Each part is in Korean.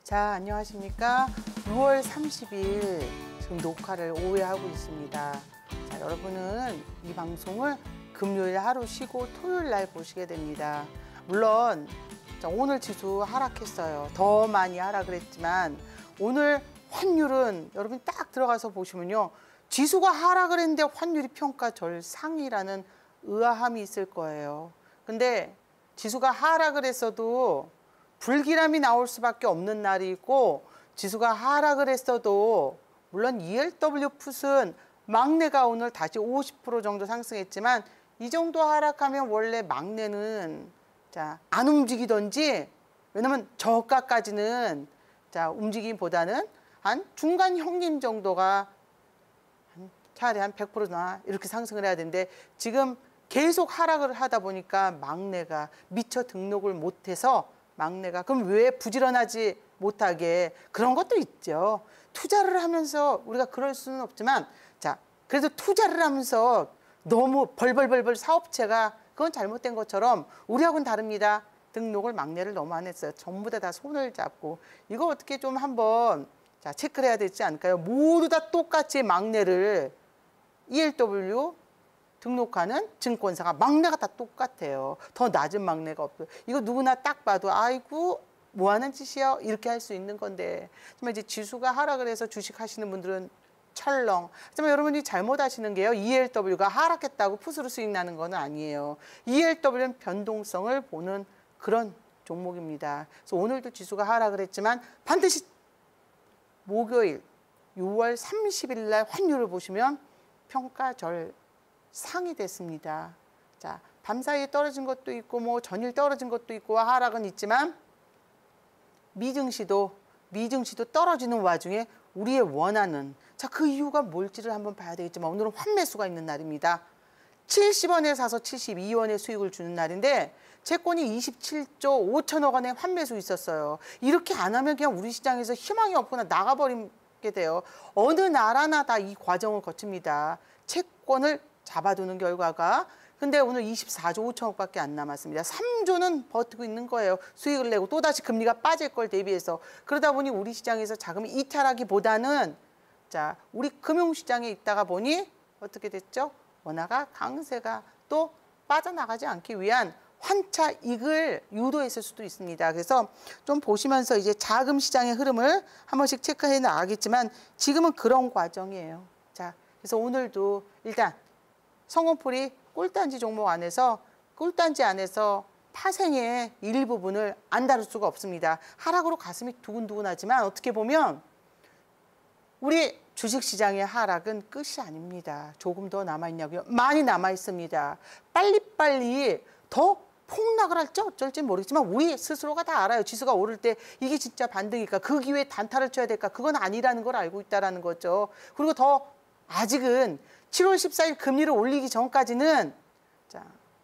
자, 안녕하십니까. 6월 30일 지금 녹화를 오후에 하고 있습니다. 자, 여러분은 이 방송을 금요일 하루 쉬고 토요일 날 보시게 됩니다. 물론 자, 오늘 지수 하락했어요. 더 많이 하락을 했지만 오늘 환율은 여러분이 딱 들어가서 보시면요. 지수가 하락을 했는데 환율이 평가절상이라는 의아함이 있을 거예요. 근데 지수가 하락을 했어도 불길함이 나올 수밖에 없는 날이 있고 지수가 하락을 했어도 물론 ELW 풋은 막내가 오늘 다시 50% 정도 상승했지만 이 정도 하락하면 원래 막내는 자, 안 움직이던지 왜냐면 저가까지는 자, 움직임보다는 한 중간 형님 정도가 차라리 한 100%나 이렇게 상승을 해야 되는데 지금 계속 하락을 하다 보니까 막내가 미처 등록을 못해서 막내가 그럼 왜 부지런하지 못하게 그런 것도 있죠. 투자를 하면서 우리가 그럴 수는 없지만 자 그래도 투자를 하면서 너무 벌벌벌벌 사업체가 그건 잘못된 것처럼 우리하고는 다릅니다. 등록을 막내를 너무 안 했어요. 전부 다 손을 잡고 이거 어떻게 좀 한번 자 체크를 해야 되지 않을까요? 모두 다 똑같이 막내를 ELW 등록하는 증권사가 막내가 다 똑같아요. 더 낮은 막내가 없어요. 이거 누구나 딱 봐도 아이고 뭐 하는 짓이야 이렇게 할 수 있는 건데 정말 이제 지수가 하락을 해서 주식 하시는 분들은 철렁. 하지만 여러분이 잘못 하시는 게요. ELW가 하락했다고 풋으로 수익 나는 건 아니에요. ELW는 변동성을 보는 그런 종목입니다. 그래서 오늘도 지수가 하락을 했지만 반드시 목요일 6월 30일 날 환율을 보시면 평가절 상이 됐습니다. 자, 밤사이에 떨어진 것도 있고 뭐 전일 떨어진 것도 있고 하락은 있지만 미증시도 떨어지는 와중에 우리의 원하는 자, 그 이유가 뭘지를 한번 봐야 되겠지만 오늘은 환매수가 있는 날입니다. 70원에 사서 72원의 수익을 주는 날인데 채권이 27조 5천억 원의 환매수 있었어요. 이렇게 안 하면 그냥 우리 시장에서 희망이 없거나 나가버리게 돼요. 어느 나라나 다 이 과정을 거칩니다. 채권을 잡아두는 결과가 근데 오늘 24조 5천억밖에 안 남았습니다. 3조는 버티고 있는 거예요. 수익을 내고 또다시 금리가 빠질 걸 대비해서 그러다 보니 우리 시장에서 자금이 이탈하기보다는 자 우리 금융시장에 있다가 보니 어떻게 됐죠? 원화가 강세가 또 빠져나가지 않기 위한 환차 이익을 유도했을 수도 있습니다. 그래서 좀 보시면서 이제 자금 시장의 흐름을 한 번씩 체크해 나가겠지만 지금은 그런 과정이에요. 자 그래서 오늘도 일단 성원풀이 꿀단지 종목 안에서 꿀단지 안에서 파생의 일부분을 안 다룰 수가 없습니다. 하락으로 가슴이 두근두근하지만 어떻게 보면 우리 주식시장의 하락은 끝이 아닙니다. 조금 더 남아있냐고요? 많이 남아있습니다. 빨리빨리 더 폭락을 할지 어쩔지 모르겠지만 우리 스스로가 다 알아요. 지수가 오를 때 이게 진짜 반등일까? 그 기회에 단타를 쳐야 될까? 그건 아니라는 걸 알고 있다는 거죠. 그리고 더 아직은 7월 14일 금리를 올리기 전까지는 자,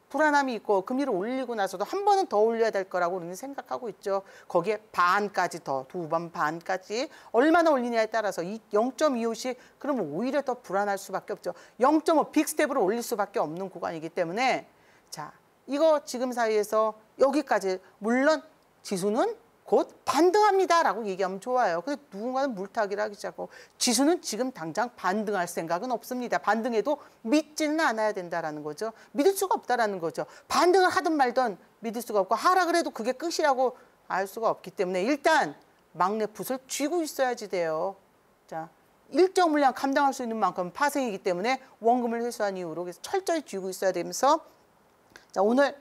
불안함이 있고 금리를 올리고 나서도 한 번은 더 올려야 될 거라고 우리는 생각하고 있죠. 거기에 반까지 더, 두 번 반까지 얼마나 올리냐에 따라서 이 0.25씩 그러면 오히려 더 불안할 수밖에 없죠. 0.5 빅스텝으로 올릴 수밖에 없는 구간이기 때문에 자, 이거 지금 사이에서 여기까지 물론 지수는 곧 반등합니다라고 얘기하면 좋아요. 근데 누군가는 물타기를 하기 시작하고 지수는 지금 당장 반등할 생각은 없습니다. 반등해도 믿지는 않아야 된다라는 거죠. 믿을 수가 없다라는 거죠. 반등을 하든 말든 믿을 수가 없고 하락을 해도 그게 끝이라고 알 수가 없기 때문에 일단 막내 풋을 쥐고 있어야지 돼요. 자, 일정 물량 감당할 수 있는 만큼 파생이기 때문에 원금을 회수한 이후로 그래서 철저히 쥐고 있어야 되면서 자, 오늘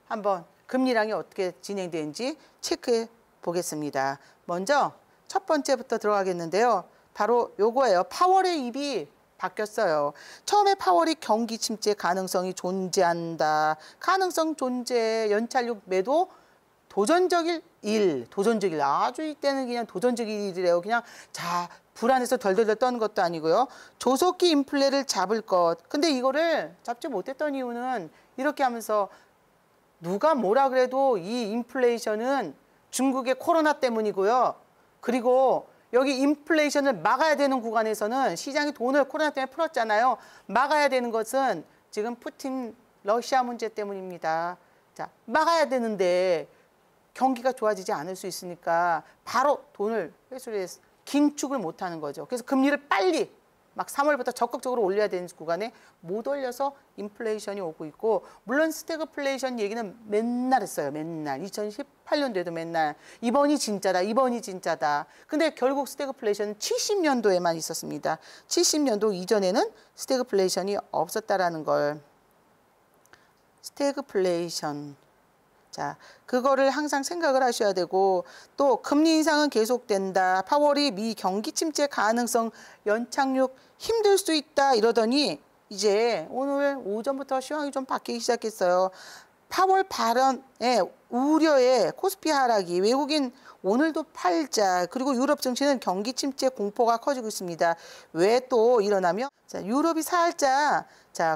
한번 금리량이 어떻게 진행되는지 체크해 보겠습니다. 먼저 첫 번째부터 들어가겠는데요. 바로 요거예요. 파월의 입이 바뀌었어요. 처음에 파월이 경기 침체 가능성이 존재한다. 가능성 존재, 연착륙 매도 도전적일 일, 도전적일 아주 이때는 그냥 도전적일 일이래요. 그냥 자 불안해서 덜덜덜 떠는 것도 아니고요. 조속히 인플레를 잡을 것. 근데 이거를 잡지 못했던 이유는 이렇게 하면서 누가 뭐라 그래도 이 인플레이션은 중국의 코로나 때문이고요. 그리고 여기 인플레이션을 막아야 되는 구간에서는 시장이 돈을 코로나 때문에 풀었잖아요. 막아야 되는 것은 지금 푸틴 러시아 문제 때문입니다. 자, 막아야 되는데 경기가 좋아지지 않을 수 있으니까 바로 돈을 회수를 해서 긴축을 못하는 거죠. 그래서 금리를 빨리 막 3월부터 적극적으로 올려야 되는 구간에 못 올려서 인플레이션이 오고 있고, 물론 스태그플레이션 얘기는 맨날 했어요. 맨날. 2018년도에도 맨날 이번이 진짜다. 이번이 진짜다. 근데 결국 스태그플레이션은 70년도에만 있었습니다. 70년도 이전에는 스태그플레이션이 없었다라는 걸. 스태그플레이션. 자, 그거를 항상 생각을 하셔야 되고, 또 금리 인상은 계속된다. 파월이 미 경기 침체 가능성 연착륙 힘들 수 있다 이러더니 이제 오늘 오전부터 시황이 좀 바뀌기 시작했어요. 파월 발언에 우려에 코스피 하락이, 외국인 오늘도 팔자, 그리고 유럽 증시는 경기 침체 공포가 커지고 있습니다. 왜 또 일어나며? 자, 유럽이 살짝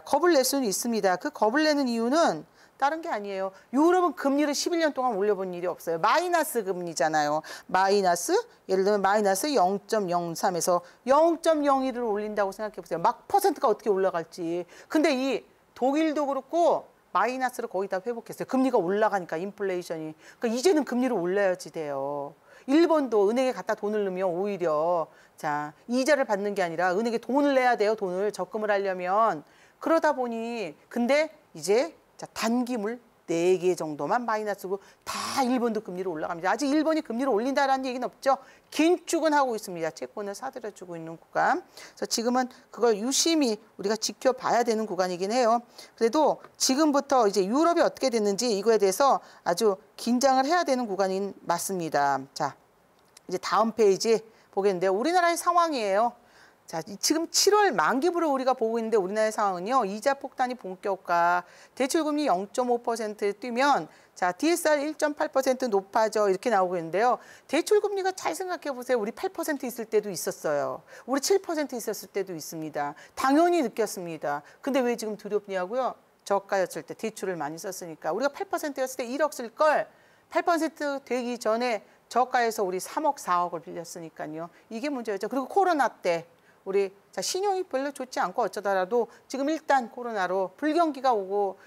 겁을 낼 수는 있습니다. 그 겁을 내는 이유는 다른 게 아니에요. 유럽은 금리를 11년 동안 올려본 일이 없어요. 마이너스 금리잖아요. 마이너스, 예를 들면 마이너스 0.03에서 0.01을 올린다고 생각해 보세요. 막 퍼센트가 어떻게 올라갈지. 근데 이 독일도 그렇고 마이너스를 거의 다 회복했어요. 금리가 올라가니까 인플레이션이. 그러니까 이제는 금리를 올려야지 돼요. 일본도 은행에 갖다 돈을 넣으면 오히려 이자를 받는 게 아니라 은행에 돈을 내야 돼요. 돈을 적금을 하려면. 그러다 보니 근데 이제 단기물 4개 정도만 마이너스고 다 일본도 금리를 올라갑니다. 아직 일본이 금리를 올린다라는 얘기는 없죠. 긴축은 하고 있습니다. 채권을 사들여주고 있는 구간. 그래서 지금은 그걸 유심히 우리가 지켜봐야 되는 구간이긴 해요. 그래도 지금부터 이제 유럽이 어떻게 됐는지 이거에 대해서 아주 긴장을 해야 되는 구간인 맞습니다. 자, 이제 다음 페이지 보겠는데요. 우리나라의 상황이에요. 자, 지금 7월 만기부를 우리가 보고 있는데 우리나라의 상황은요. 이자 폭탄이 본격화, 대출금리 0.5% 뛰면 DSR 1.8% 높아져 이렇게 나오고 있는데요. 대출금리가 잘 생각해 보세요. 우리 8% 있을 때도 있었어요. 우리 7% 있었을 때도 있습니다. 당연히 느꼈습니다. 근데 왜 지금 두렵냐고요? 저가였을 때 대출을 많이 썼으니까. 우리가 8%였을 때 1억 쓸 걸 8% 되기 전에 저가에서 우리 3억, 4억을 빌렸으니까요. 이게 문제였죠. 그리고 코로나 때 우리 신용이 별로 좋지 않고 어쩌다라도 지금 일단 코로나로 불경기가 오고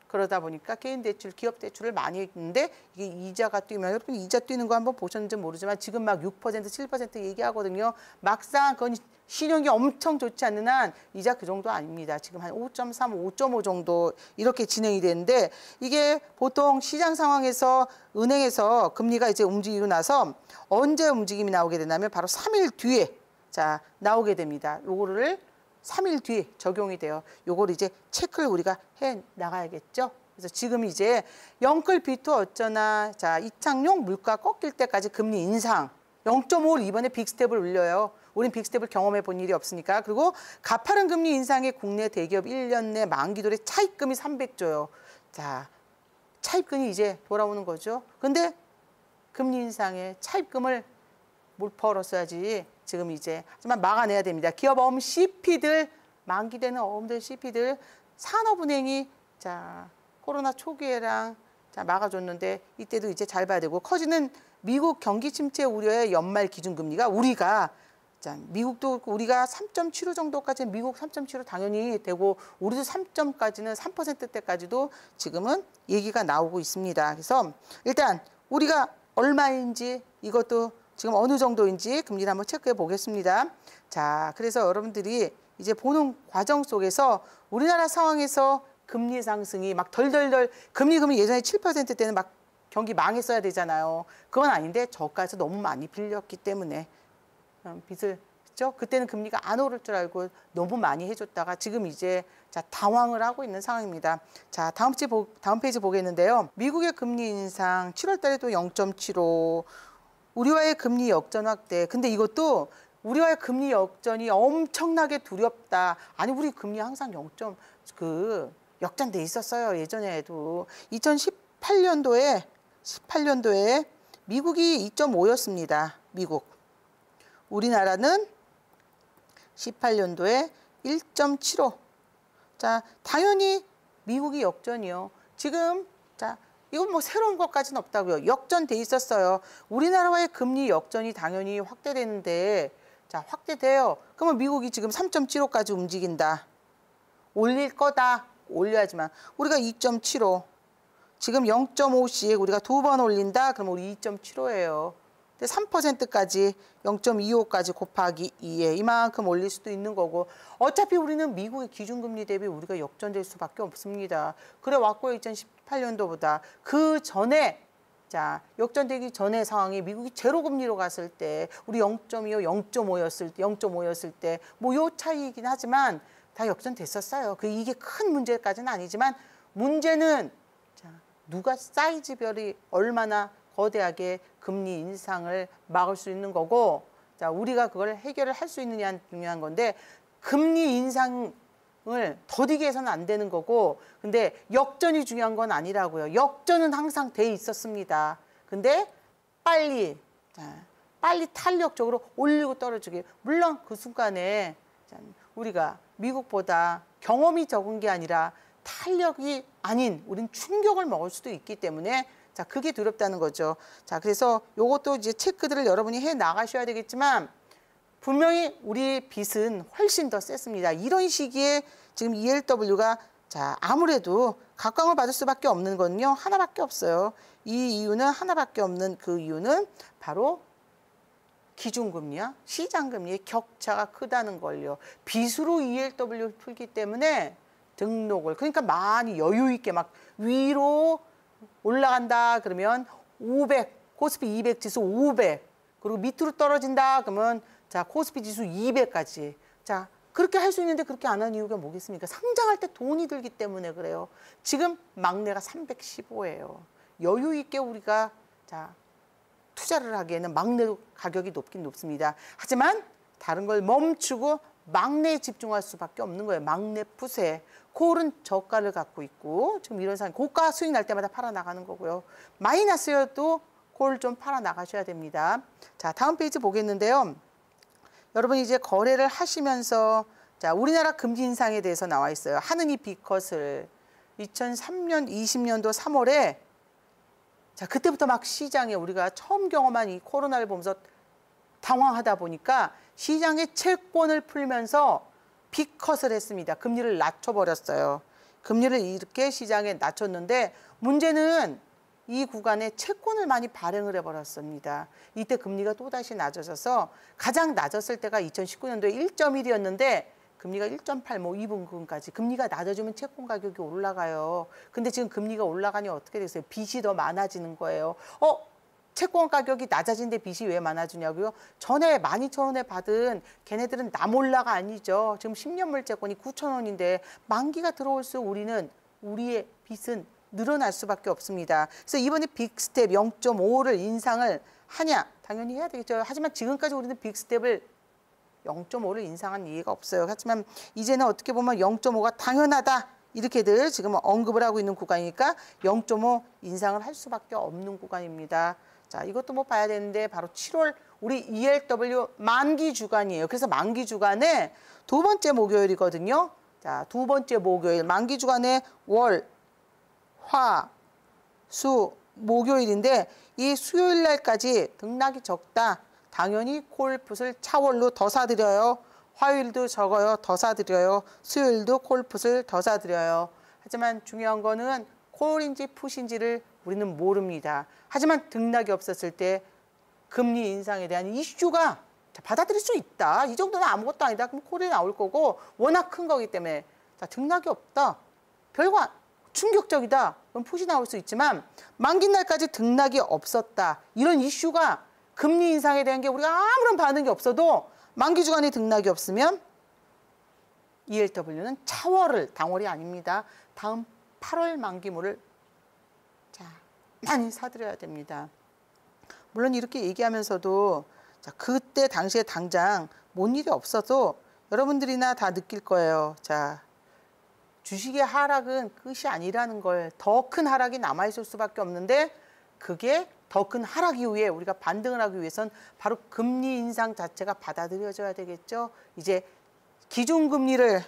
그러다 보니까 개인 대출, 기업 대출을 많이 했는데 이게 이자가 뛰면, 여러분 이자 뛰는 거 한번 보셨는지 모르지만 지금 막 6%, 7% 얘기하거든요. 막상 그건 신용이 엄청 좋지 않는 한 이자 그 정도 아닙니다. 지금 한 5.3, 5.5 정도 이렇게 진행이 되는데, 이게 보통 시장 상황에서 은행에서 금리가 이제 움직이고 나서 언제 움직임이 나오게 되냐면 바로 3일 뒤에 나오게 됩니다. 요거를 3일 뒤에 적용이 돼요. 요걸 이제 체크를 우리가 해 나가야겠죠. 그래서 지금 이제 영끌 비투 어쩌나 이창용 물가 꺾일 때까지 금리 인상 0.5를 이번에 빅스텝을 올려요. 우린 빅스텝을 경험해 본 일이 없으니까. 그리고 가파른 금리 인상에 국내 대기업 1년 내 만기돌의 차입금이 300조요. 차입금이 이제 돌아오는 거죠. 근데 금리 인상에 차입금을 못 벌었어야지. 지금 이제 하지만 막아내야 됩니다. 기업 어음 CP들, 만기되는 어음들 CP들 산업은행이 코로나 초기에랑 막아줬는데 이때도 이제 잘 봐야 되고, 커지는 미국 경기 침체 우려의 연말 기준금리가 우리가 미국도 우리가 3.75 정도까지, 미국 3.75 당연히 되고 우리도 3점까지는 3%대까지도 지금은 얘기가 나오고 있습니다. 그래서 일단 우리가 얼마인지 이것도 지금 어느 정도인지 금리를 한번 체크해 보겠습니다. 그래서 여러분들이 이제 보는 과정 속에서 우리나라 상황에서 금리 상승이 막 덜덜덜, 금리 예전에 7%대는 막 경기 망했어야 되잖아요. 그건 아닌데 저가에서 너무 많이 빌렸기 때문에 빚을, 그렇죠? 그때는 금리가 안 오를 줄 알고 너무 많이 해줬다가 지금 이제 당황을 하고 있는 상황입니다. 다음 페이지 보겠는데요. 미국의 금리 인상 7월 달에도 0.75, 우리와의 금리 역전 확대. 근데 이것도 우리와의 금리 역전이 엄청나게 두렵다. 아니, 우리 금리 항상 역전돼 있었어요. 예전에도. 2018년도에 미국이 2.5였습니다. 미국. 우리나라는 18년도에 1.75. 당연히 미국이 역전이요. 지금 이건 뭐 새로운 것까지는 없다고요. 역전돼 있었어요. 우리나라와의 금리 역전이 당연히 확대되는데, 확대돼요. 그러면 미국이 지금 3.75까지 움직인다. 올릴 거다. 올려야지만. 우리가 2.75. 지금 0.5씩 우리가 2번 올린다. 그럼 우리 2.75예요. 근데 3%까지 0.25까지 곱하기 2에 이만큼 올릴 수도 있는 거고 어차피 우리는 미국의 기준금리 대비 우리가 역전될 수밖에 없습니다. 그래 왔고요. 2018년도보다. 그 전에 자 역전되기 전의 상황이 미국이 제로금리로 갔을 때 우리 0.25, 0.5였을 때 뭐 요 차이이긴 하지만 다 역전됐었어요. 이게 큰 문제까지는 아니지만 문제는 자, 누가 사이즈별이 얼마나 거대하게 금리 인상을 막을 수 있는 거고 자 우리가 그걸 해결을 할 수 있느냐는 중요한 건데 금리 인상을 더디게 해서는 안 되는 거고 근데 역전이 중요한 건 아니라고요. 역전은 항상 돼 있었습니다. 근데 빨리 탄력적으로 올리고 떨어지게 물론 그 순간에 우리가 미국보다 경험이 적은 게 아니라 탄력이 아닌 우린 충격을 먹을 수도 있기 때문에 자, 그게 두렵다는 거죠. 자, 그래서 요것도 이제 체크들을 여러분이 해 나가셔야 되겠지만 분명히 우리 빚은 훨씬 더 셌습니다. 이런 시기에 지금 ELW가 자, 아무래도 각광을 받을 수밖에 없는 건요. 하나밖에 없어요. 이 이유는 하나밖에 없는 그 이유는 바로 기준금리와 시장금리의 격차가 크다는 걸요. 빚으로 ELW를 풀기 때문에 등록을 그러니까 많이 여유 있게 막 위로 올라간다 그러면 500 코스피 200 지수 500 그리고 밑으로 떨어진다 그러면 자 코스피 지수 200까지 자 그렇게 할 수 있는데 그렇게 안 하는 이유가 뭐겠습니까? 상장할 때 돈이 들기 때문에 그래요. 지금 막내가 315예요. 여유 있게 우리가 자 투자를 하기에는 막내도 가격이 높긴 높습니다. 하지만 다른 걸 멈추고 막내에 집중할 수밖에 없는 거예요. 막내 푸세. 콜은 저가를 갖고 있고 지금 이런 상황 고가 수익 날 때마다 팔아 나가는 거고요. 마이너스여도 콜 좀 팔아 나가셔야 됩니다. 자, 다음 페이지 보겠는데요. 여러분 이제 거래를 하시면서 자, 우리나라 금리 인상에 대해서 나와 있어요. 하느니 B컷을 2003년 20년도 3월에 자, 그때부터 막 시장에 우리가 처음 경험한 이 코로나를 보면서 당황하다 보니까 시장의 채권을 풀면서 B컷을 했습니다. 금리를 낮춰버렸어요. 금리를 이렇게 시장에 낮췄는데 문제는 이 구간에 채권을 많이 발행을 해버렸습니다. 이때 금리가 또다시 낮아져서 가장 낮았을 때가 2019년도에 1.1이었는데 금리가 1.8, 뭐 2분기까지 금리가 낮아지면 채권 가격이 올라가요. 근데 지금 금리가 올라가니 어떻게 됐어요? 빚이 더 많아지는 거예요. 채권 가격이 낮아진데 빚이 왜 많아지냐고요? 전에 12,000원에 받은 걔네들은 남 올라가 아니죠. 지금 10년물 채권이 9,000원인데 만기가 들어올수록 우리의 빚은 늘어날 수밖에 없습니다. 그래서 이번에 빅스텝 0.5를 인상을 하냐? 당연히 해야 되겠죠. 하지만 지금까지 우리는 빅스텝을 0.5를 인상한 이해가 없어요. 하지만 이제는 어떻게 보면 0.5가 당연하다. 이렇게들 지금 언급을 하고 있는 구간이니까 0.5 인상을 할 수밖에 없는 구간입니다. 자, 이것도 뭐 봐야 되는데 바로 7월 우리 ELW 만기 주간이에요. 그래서 만기 주간에 두 번째 목요일이거든요. 자, 두 번째 목요일 만기 주간에 월, 화, 수, 목요일인데 이 수요일 날까지 등락이 적다. 당연히 콜풋을 차월로 더 사드려요. 화요일도 적어요. 더 사드려요. 수요일도 콜풋을 더 사드려요. 하지만 중요한 거는 콜인지 풋인지를 우리는 모릅니다. 하지만 등락이 없었을 때 금리 인상에 대한 이슈가 받아들일 수 있다. 이 정도는 아무것도 아니다. 그럼 콜이 나올 거고 워낙 큰 거기 때문에 자, 등락이 없다. 별거 충격적이다. 그럼 풋이 나올 수 있지만 만기 날까지 등락이 없었다. 이런 이슈가 금리 인상에 대한 게 우리가 아무런 반응이 없어도 만기 주간에 등락이 없으면 ELW는 차월을 당월이 아닙니다. 다음 8월 만기물을 자, 많이 사드려야 됩니다. 물론 이렇게 얘기하면서도 자, 그때 당시에 당장 뭔 일이 없어도 여러분들이나 다 느낄 거예요. 자, 주식의 하락은 끝이 아니라는 걸 더 큰 하락이 남아있을 수밖에 없는데 그게 더 큰 하락 이후에 우리가 반등을 하기 위해선 바로 금리 인상 자체가 받아들여져야 되겠죠. 이제 기준금리를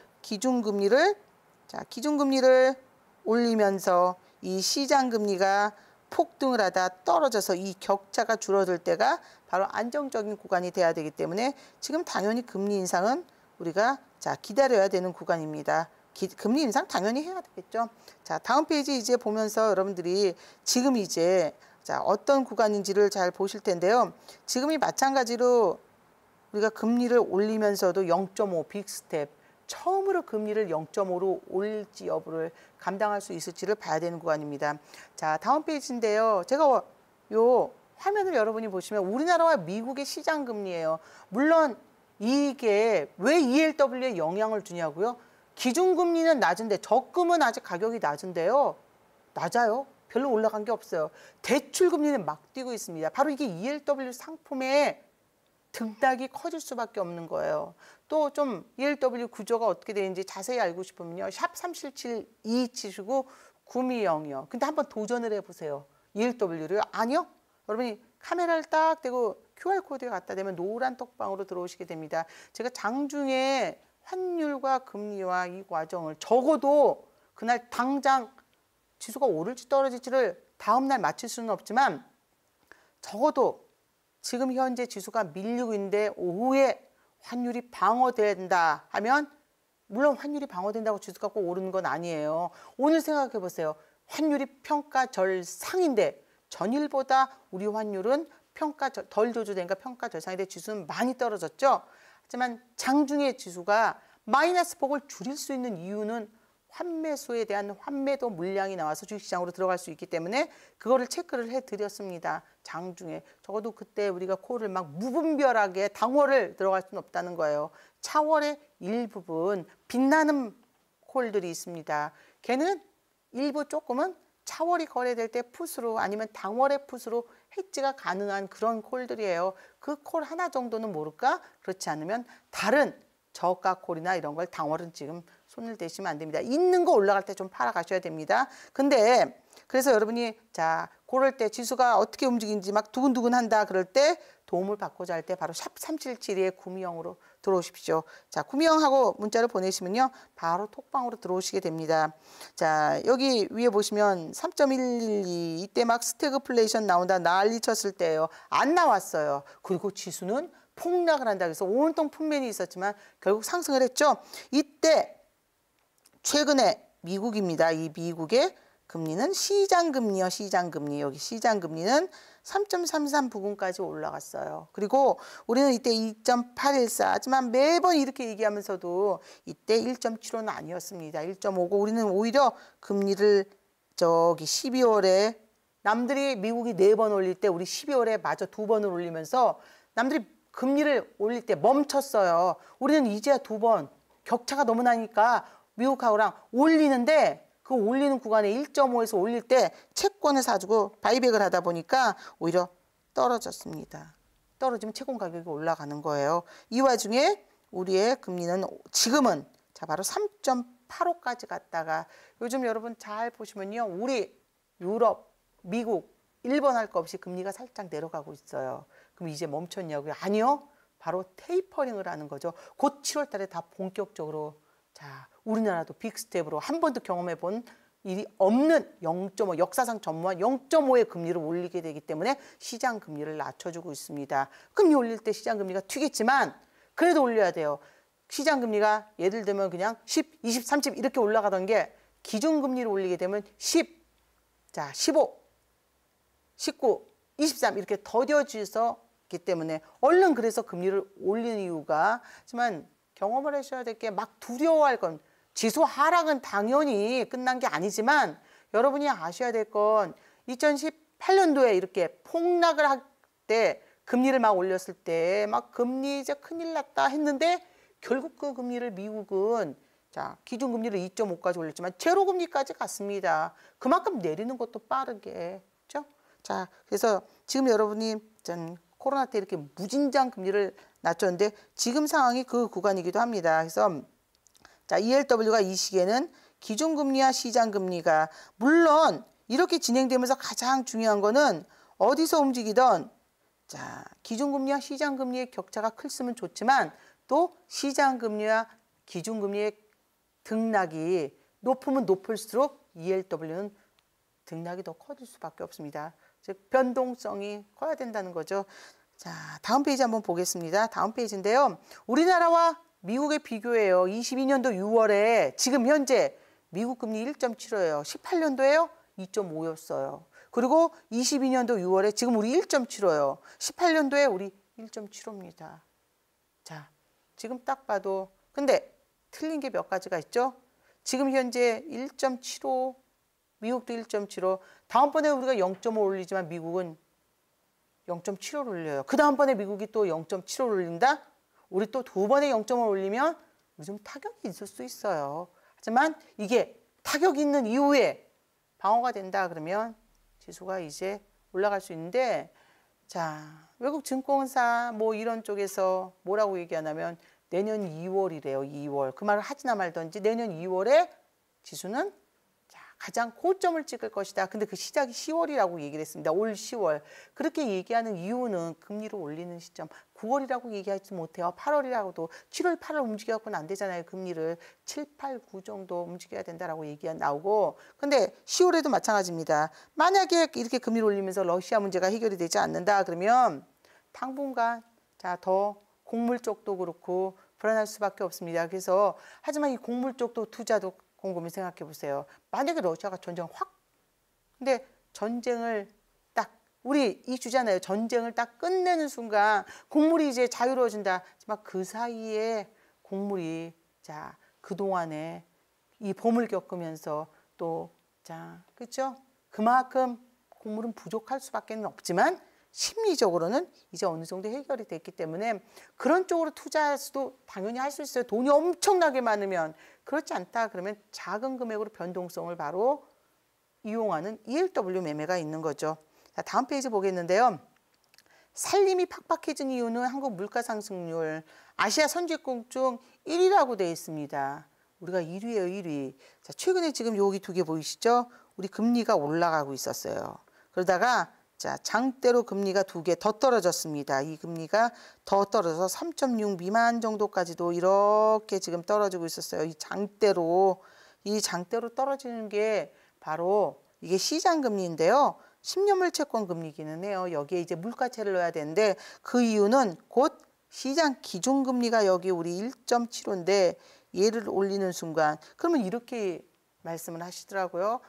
올리면서 이 시장금리가 폭등을 하다 떨어져서 이 격차가 줄어들 때가 바로 안정적인 구간이 돼야 되기 때문에 지금 당연히 금리 인상은 우리가 자 기다려야 되는 구간입니다. 금리 인상 당연히 해야 되겠죠. 자, 다음 페이지 이제 보면서 여러분들이 지금 이제 자, 어떤 구간인지를 잘 보실 텐데요. 지금이 마찬가지로 우리가 금리를 올리면서도 0.5 빅스텝, 처음으로 금리를 0.5로 올릴지 여부를 감당할 수 있을지를 봐야 되는 구간입니다. 자, 다음 페이지인데요. 제가 요 화면을 여러분이 보시면 우리나라와 미국의 시장 금리예요. 물론 이게 왜 ELW에 영향을 주냐고요? 기준금리는 낮은데 적금은 아직 가격이 낮은데요. 낮아요. 별로 올라간 게 없어요. 대출금리는 막 뛰고 있습니다. 바로 이게 ELW 상품의 등락이 커질 수밖에 없는 거예요. 또 좀 ELW 구조가 어떻게 되는지 자세히 알고 싶으면요. 샵 3772 치시고 920이요. 근데 한번 도전을 해보세요. ELW를. 아니요. 여러분이 카메라를 딱 대고 QR코드에 갖다 대면 노란 톡방으로 들어오시게 됩니다. 제가 장중에 환율과 금리와 이 과정을 적어도 그날 당장 지수가 오를지 떨어질지를 다음날 맞출 수는 없지만 적어도 지금 현재 지수가 밀리고 있는데 오후에 환율이 방어된다 하면 물론 환율이 방어된다고 지수가 꼭 오르는 건 아니에요. 오늘 생각해 보세요. 환율이 평가절상인데 전일보다 우리 환율은 덜 조조된가 평가절상인데 지수는 많이 떨어졌죠. 하지만 장중에 지수가 마이너스 폭을 줄일 수 있는 이유는 환매수에 대한 환매도 물량이 나와서 주식시장으로 들어갈 수 있기 때문에 그거를 체크를 해드렸습니다. 장중에. 적어도 그때 우리가 콜을 막 무분별하게 당월을 들어갈 수는 없다는 거예요. 차월의 일부분 빛나는 콜들이 있습니다. 걔는 일부 조금은 차월이 거래될 때 풋으로 아니면 당월의 풋으로 해지가 가능한 그런 콜들이에요. 그 콜 하나 정도는 모를까? 그렇지 않으면 다른 저가 콜이나 이런 걸 당월은 지금 손을 대시면 안 됩니다. 있는 거 올라갈 때 좀 팔아 가셔야 됩니다. 근데 그래서 여러분이 자 그럴 때 지수가 어떻게 움직이는지 막 두근두근 한다 그럴 때 도움을 받고자 할 때 바로 샵 3772의 구미형으로 들어오십시오. 자, 구미형하고 문자를 보내시면요. 바로 톡방으로 들어오시게 됩니다. 자, 여기 위에 보시면 3.112 이때 막 스태그플레이션 나온다 난리 쳤을 때예요. 안 나왔어요. 그리고 지수는 폭락을 한다 그래서 온통 풍면이 있었지만 결국 상승을 했죠. 이때 최근에 미국입니다. 이 미국의 금리는 시장금리요. 시장금리. 여기 시장금리는 3.33 부근까지 올라갔어요. 그리고 우리는 이때 2.814 하지만 매번 이렇게 얘기하면서도 이때 1.75는 아니었습니다. 1.59 우리는 오히려 금리를 저기 12월에 남들이 미국이 4번 올릴 때 우리 12월에 마저 2번을 올리면서 남들이 금리를 올릴 때 멈췄어요. 우리는 이제야 2번 격차가 너무 나니까 미국하고랑 올리는데 그 올리는 구간에 1.5에서 올릴 때 채권을 사주고 바이백을 하다 보니까 오히려 떨어졌습니다. 떨어지면 채권 가격이 올라가는 거예요. 이 와중에 우리의 금리는 지금은 자 바로 3.85까지 갔다가 요즘 여러분 잘 보시면요. 우리 유럽, 미국, 일본 할 거 없이 금리가 살짝 내려가고 있어요. 그럼 이제 멈췄냐고요? 아니요. 바로 테이퍼링을 하는 거죠. 곧 7월 달에 다 본격적으로 자, 우리나라도 빅스텝으로 한 번도 경험해 본 일이 없는 0.5 역사상 전무한 0.5의 금리를 올리게 되기 때문에 시장 금리를 낮춰주고 있습니다. 금리 올릴 때 시장 금리가 튀겠지만 그래도 올려야 돼요. 시장 금리가 예를 들면 그냥 10, 20, 30 이렇게 올라가던 게 기준 금리를 올리게 되면 10, 자 15, 19, 23 이렇게 더뎌져서 기 때문에 얼른 그래서 금리를 올리는 이유가 하지만 경험을 하셔야 될 게 막 두려워할 건 지수 하락은 당연히 끝난 게 아니지만 여러분이 아셔야 될 건 2018년도에 이렇게 폭락을 할 때 금리를 막 올렸을 때 막 금리 이제 큰일 났다 했는데 결국 그 금리를 미국은 자 기준금리를 2.5까지 올렸지만 제로금리까지 갔습니다. 그만큼 내리는 것도 빠르게 그렇죠? 자 그래서 지금 여러분이 전 코로나 때 이렇게 무진장 금리를 낮췄는데 지금 상황이 그 구간이기도 합니다. 그래서 자 ELW가 이 시기에는 기준금리와 시장금리가 물론 이렇게 진행되면서 가장 중요한 거는 어디서 움직이던 자 기준금리와 시장금리의 격차가 클수면 좋지만 또 시장금리와 기준금리의 등락이 높으면 높을수록 ELW는 등락이 더 커질 수밖에 없습니다. 즉 변동성이 커야 된다는 거죠. 자, 다음 페이지 한번 보겠습니다. 다음 페이지인데요. 우리나라와 미국의 비교예요. 22년도 6월에 지금 현재 미국 금리 1.75예요. 18년도에요? 2.5였어요. 그리고 22년도 6월에 지금 우리 1.75예요. 18년도에 우리 1.75입니다. 자, 지금 딱 봐도 근데 틀린 게 몇 가지가 있죠? 지금 현재 1.75, 미국도 1.75, 다음번에 우리가 0.5 올리지만 미국은 0.75를 올려요. 그 다음번에 미국이 또 0.75를 올린다? 우리 또 두 번에 0.5를 올리면 좀 타격이 있을 수 있어요. 하지만 이게 타격이 있는 이후에 방어가 된다 그러면 지수가 이제 올라갈 수 있는데, 자, 외국 증권사 뭐 이런 쪽에서 뭐라고 얘기하냐면 내년 2월이래요. 2월. 그 말을 하지나 말던지 내년 2월에 지수는 가장 고점을 찍을 것이다. 근데 그 시작이 10월이라고 얘기를 했습니다. 올 10월. 그렇게 얘기하는 이유는 금리를 올리는 시점 9월이라고 얘기하지 못해요. 8월이라고도 7월, 8월 움직여갖고는 안 되잖아요. 금리를 7, 8, 9 정도 움직여야 된다라고 얘기가 나오고, 근데 10월에도 마찬가지입니다. 만약에 이렇게 금리를 올리면서 러시아 문제가 해결이 되지 않는다 그러면 당분간 더 곡물 쪽도 그렇고 불안할 수밖에 없습니다. 그래서 하지만 이 곡물 쪽도 투자도 곰곰이 생각해 보세요. 만약에 러시아가 전쟁 근데 전쟁을 딱 우리 이 주잖아요. 전쟁을 딱 끝내는 순간 곡물이 이제 자유로워진다. 하지만 그 사이에 곡물이 그동안에 이 봄을 겪으면서 또 그렇죠? 그만큼 곡물은 부족할 수밖에 없지만 심리적으로는 이제 어느 정도 해결이 됐기 때문에 그런 쪽으로 투자할 수도 당연히 할 수 있어요. 돈이 엄청나게 많으면. 그렇지 않다 그러면 작은 금액으로 변동성을 바로 이용하는 ELW 매매가 있는 거죠. 자, 다음 페이지 보겠는데요. 살림이 팍팍해진 이유는 한국 물가 상승률 아시아 선진국 중 1위라고 되어 있습니다. 우리가 1위예요, 1위. 자, 최근에 지금 여기 두 개 보이시죠? 우리 금리가 올라가고 있었어요. 그러다가 장대로 금리가 두 개 더 떨어졌습니다. 이 금리가 더 떨어져서 3.6 미만 정도까지도 이렇게 지금 떨어지고 있었어요. 이 장대로 떨어지는 게 바로 이게 시장 금리인데요. 10년물 채권 금리기는 해요. 여기에 이제 물가채를 넣어야 되는데 그 이유는 곧 시장 기준 금리가 여기 우리 1.75인데 얘를 올리는 순간 그러면 이렇게 말씀을 하시더라고요.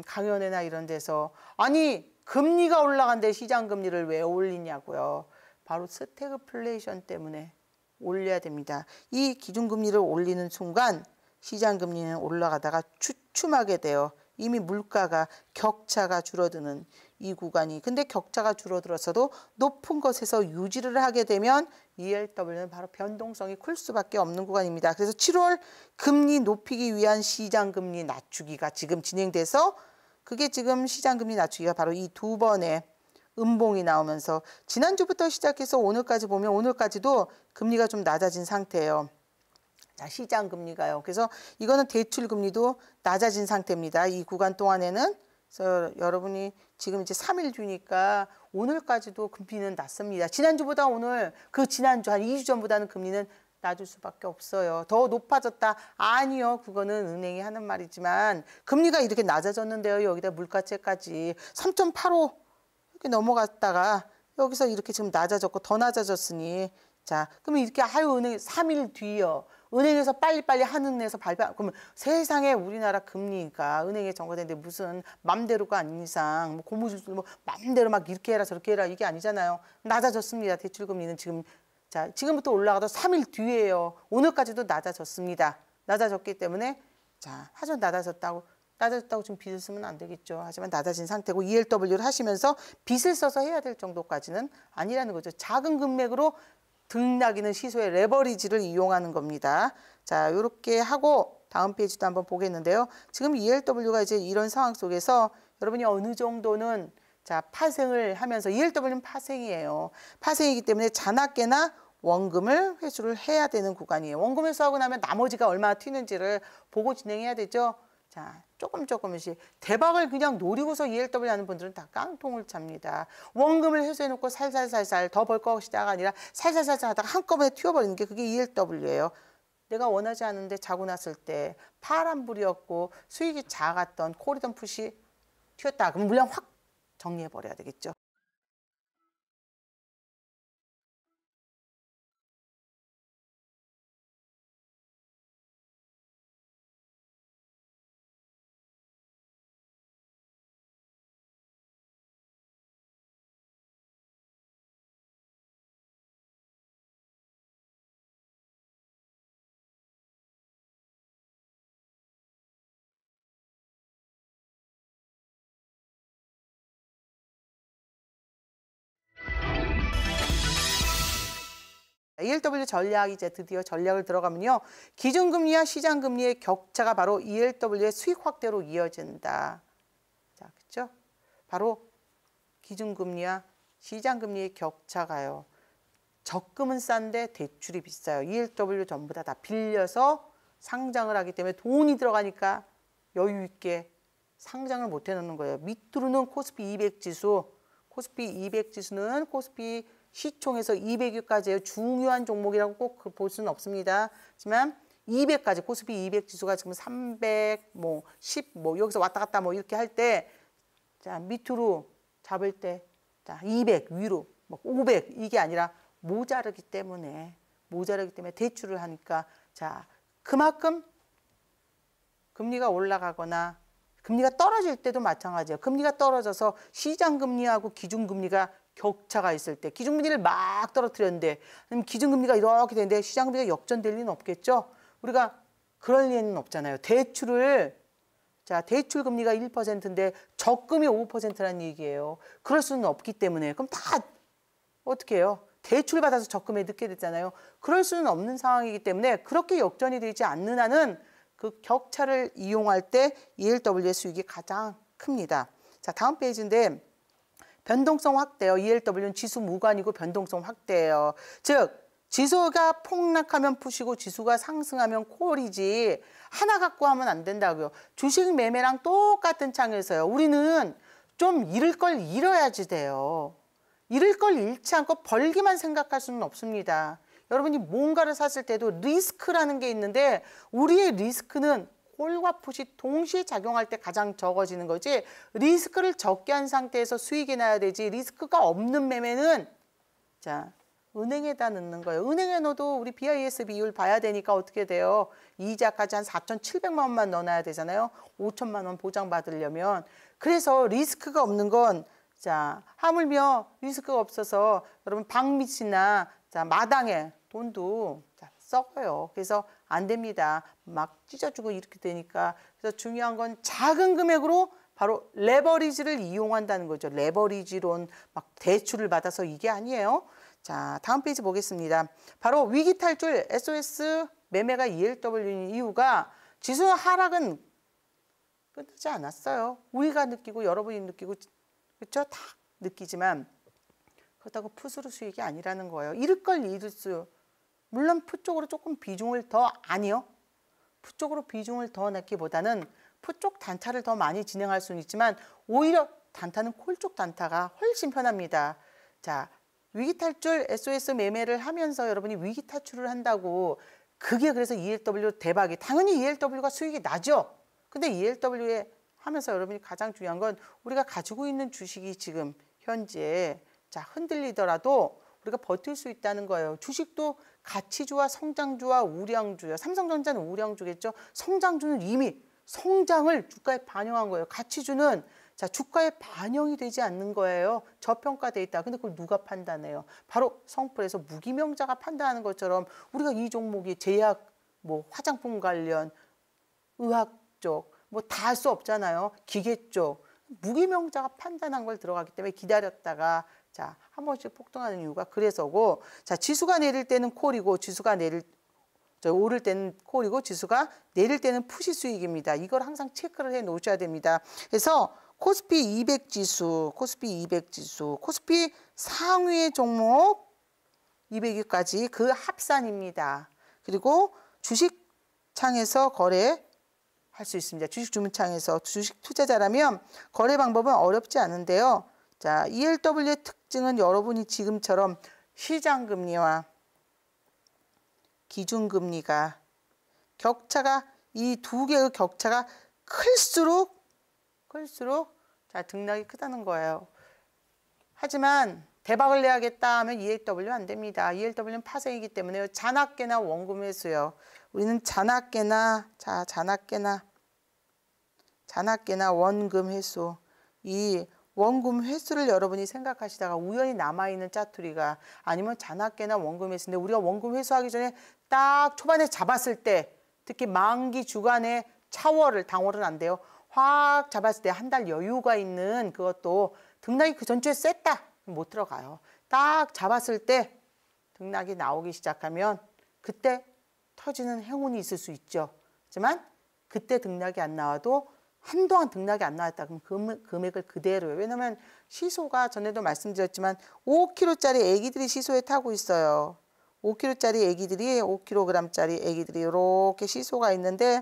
강연회나 이런 데서 아니 금리가 올라간데 시장 금리를 왜 올리냐고요. 바로 스태그플레이션 때문에 올려야 됩니다. 이 기준금리를 올리는 순간 시장 금리는 올라가다가 주춤하게 돼요. 이미 물가가 격차가 줄어드는 이 구간이. 근데 격차가 줄어들어서도 높은 것에서 유지를 하게 되면 ELW는 바로 변동성이 클 수밖에 없는 구간입니다. 그래서 7월 금리 높이기 위한 시장 금리 낮추기가 지금 진행돼서 그게 지금 시장금리 낮추기가 바로 이 두 번의 음봉이 나오면서 지난주부터 시작해서 오늘까지 보면 오늘까지도 금리가 좀 낮아진 상태예요. 자, 시장금리가요. 그래서 이거는 대출금리도 낮아진 상태입니다. 이 구간 동안에는. 그래서 여러분이 지금 이제 3일 뒤니까 오늘까지도 금리는 낮습니다. 지난주보다 오늘 지난주 한 2주 전보다는 금리는 낮을 수밖에 없어요. 더 높아졌다. 아니요. 그거는 은행이 하는 말이지만 금리가 이렇게 낮아졌는데요. 여기다 물가채까지 3.85 이렇게 넘어갔다가 여기서 이렇게 지금 낮아졌고 더 낮아졌으니 그러면 이렇게 은행 3일 뒤요. 은행에서 빨리빨리 한은에서 발표 그러면 세상에 우리나라 금리가 은행에 정거되는데 무슨 맘대로가 아닌 이상 고무줄 맘대로 막 이렇게 해라 저렇게 해라 이게 아니잖아요. 낮아졌습니다. 대출금리는 지금부터 올라가도 3일 뒤에요. 오늘까지도 낮아졌습니다. 낮아졌기 때문에 하지만 낮아졌다고 지금 빚을 쓰면 안 되겠죠. 하지만 낮아진 상태고 ELW를 하시면서 빚을 써서 해야 될 정도까지는 아니라는 거죠. 작은 금액으로 등락이는 시소의 레버리지를 이용하는 겁니다. 자, 이렇게 하고 다음 페이지도 한번 보겠는데요. 지금 ELW가 이제 이런 상황 속에서 여러분이 어느 정도는 파생을 하면서 ELW는 파생이에요. 파생이기 때문에 자나깨나 원금을 회수를 해야 되는 구간이에요. 원금 회수하고 나면 나머지가 얼마나 튀는지를 보고 진행해야 되죠. 조금씩 대박을 그냥 노리고서 ELW 하는 분들은 다 깡통을 찹니다. 원금을 회수해놓고 살살살살 더 벌 것이다가 아니라 살살살살 하다가 한꺼번에 튀어버리는 게 그게 ELW예요. 내가 원하지 않은데 자고 났을 때 파란불이었고 수익이 작았던 콜이던 풋이 튀었다. 그럼 물량 확 정리해버려야 되겠죠. ELW 전략이 이제 드디어 전략을 들어가면요. 기준금리와 시장금리의 격차가 바로 ELW의 수익 확대로 이어진다. 자, 그렇죠? 바로 기준금리와 시장금리의 격차가요. 적금은 싼데 대출이 비싸요. ELW 전부 다 빌려서 상장을 하기 때문에 돈이 들어가니까 여유 있게 상장을 못 해놓는 거예요. 밑으로는 코스피 200 지수, 코스피 200 지수는 코스피 시총에서 200위까지의 중요한 종목이라고 꼭 볼 수는 없습니다. 하지만 200까지 코스피 200 지수가 지금 300, 10, 여기서 왔다 갔다 이렇게 할 때, 자 밑으로 잡을 때, 자 200 위로 500 이게 아니라 모자르기 때문에 대출을 하니까 자 그만큼 금리가 올라가거나 금리가 떨어질 때도 마찬가지예요. 금리가 떨어져서 시장금리하고 기준금리가 격차가 있을 때 기준금리를 막 떨어뜨렸는데 기준금리가 이렇게 되는데 시장금리가 역전될 리는 없겠죠. 우리가 그럴 리는 없잖아요. 대출 금리가 1%인데 적금이 5%라는 얘기예요. 그럴 수는 없기 때문에 그럼 다 어떻게 해요? 대출 받아서 적금에 넣게 됐잖아요. 그럴 수는 없는 상황이기 때문에 그렇게 역전이 되지 않는 한은 그 격차를 이용할 때 ELW의 수익이 가장 큽니다. 자, 다음 페이지인데 변동성 확대요. ELW는 지수 무관이고 변동성 확대예요. 즉 지수가 폭락하면 푸시고 지수가 상승하면 콜이지 하나 갖고 하면 안 된다고요. 주식 매매랑 똑같은 창에서요. 우리는 좀 잃을 걸 잃어야지 돼요. 잃을 걸 잃지 않고 벌기만 생각할 수는 없습니다. 여러분이 뭔가를 샀을 때도 리스크라는 게 있는데 우리의 리스크는 콜과 풋이 동시에 작용할 때 가장 적어지는 거지 리스크를 적게 한 상태에서 수익이 나야 되지 리스크가 없는 매매는 자 은행에다 넣는 거예요. 은행에 넣어도 우리 BIS 비율 봐야 되니까 어떻게 돼요? 이자까지 한 4,700만 원만 넣어놔야 되잖아요. 5천만 원 보장받으려면. 그래서 리스크가 없는 건 자, 하물며 리스크가 없어서 여러분 방밑이나 자, 마당에 돈도 자, 썩어요. 그래서 안 됩니다. 막 찢어주고 이렇게 되니까. 그래서 중요한 건 작은 금액으로 바로 레버리지를 이용한다는 거죠. 레버리지론 막 대출을 받아서 이게 아니에요. 자, 다음 페이지 보겠습니다. 바로 위기 탈출 SOS 매매가 ELW인 이유가 지수 하락은 끝나지 않았어요. 우리가 느끼고 여러분이 느끼고 그렇죠? 다 느끼지만 그렇다고 풋으로 수익이 아니라는 거예요. 잃을 걸 잃을 수. 물론 풋 쪽으로 조금 비중을 더 아니요. 풋 쪽으로 비중을 더 넣기보다는 풋 쪽 단타를 더 많이 진행할 수는 있지만 오히려 단타는 콜 쪽 단타가 훨씬 편합니다. 자, 위기 탈출 SOS 매매를 하면서 여러분이 위기 탈출을 한다고 그게 그래서 ELW 대박이 당연히 ELW가 수익이 나죠. 근데 ELW에 하면서 여러분이 가장 중요한 건 우리가 가지고 있는 주식이 지금 현재 자 흔들리더라도 우리가 버틸 수 있다는 거예요. 주식도 가치주와 성장주와 우량주요. 삼성전자는 우량주겠죠. 성장주는 이미 성장을 주가에 반영한 거예요. 가치주는 자 주가에 반영이 되지 않는 거예요. 저평가돼 있다. 근데 그걸 누가 판단해요? 바로 성풀에서 무기명자가 판단하는 것처럼 우리가 이 종목이 제약, 화장품 관련, 의학 쪽 다 할 수 없잖아요. 기계 쪽 무기명자가 판단한 걸 들어가기 때문에 기다렸다가 자 한 번씩 폭등하는 이유가 그래서고 자 지수가 내릴 때는 콜이고 지수가 오를 때는 콜이고 지수가 내릴 때는 푸시 수익입니다. 이걸 항상 체크를 해 놓으셔야 됩니다. 그래서 코스피 200 지수, 코스피 상위의 종목 200위까지 그 합산입니다. 그리고 주식창에서 거래할 수 있습니다. 주식 주문창에서 주식 투자자라면 거래 방법은 어렵지 않은데요. 자, ELW의 특징은 여러분이 지금처럼 시장금리와 기준금리가 격차가 이 두 개의 격차가 클수록 자 등락이 크다는 거예요. 하지만 대박을 내야겠다 하면 ELW 안 됩니다. ELW는 파생이기 때문에 잔악계나 원금 회수요. 우리는 잔악계나 원금 회수 이 원금 회수를 여러분이 생각하시다가 우연히 남아있는 짜투리가 아니면 잔악계나 원금 회수인데 우리가 원금 회수하기 전에 딱 초반에 잡았을 때 특히 만기 주간에 당월은 안 돼요. 확 잡았을 때 한 달 여유가 있는 그것도 등락이 그 전주에 셌다. 못 들어가요. 딱 잡았을 때 등락이 나오기 시작하면 그때 터지는 행운이 있을 수 있죠. 하지만 그때 등락이 안 나와도 한동안 등락이 안 나왔다 그러면 금액을 그대로요. 왜냐하면 시소가 전에도 말씀드렸지만 5kg짜리 애기들이 시소에 타고 있어요. 5kg짜리 애기들이 5kg짜리 애기들이 이렇게 시소가 있는데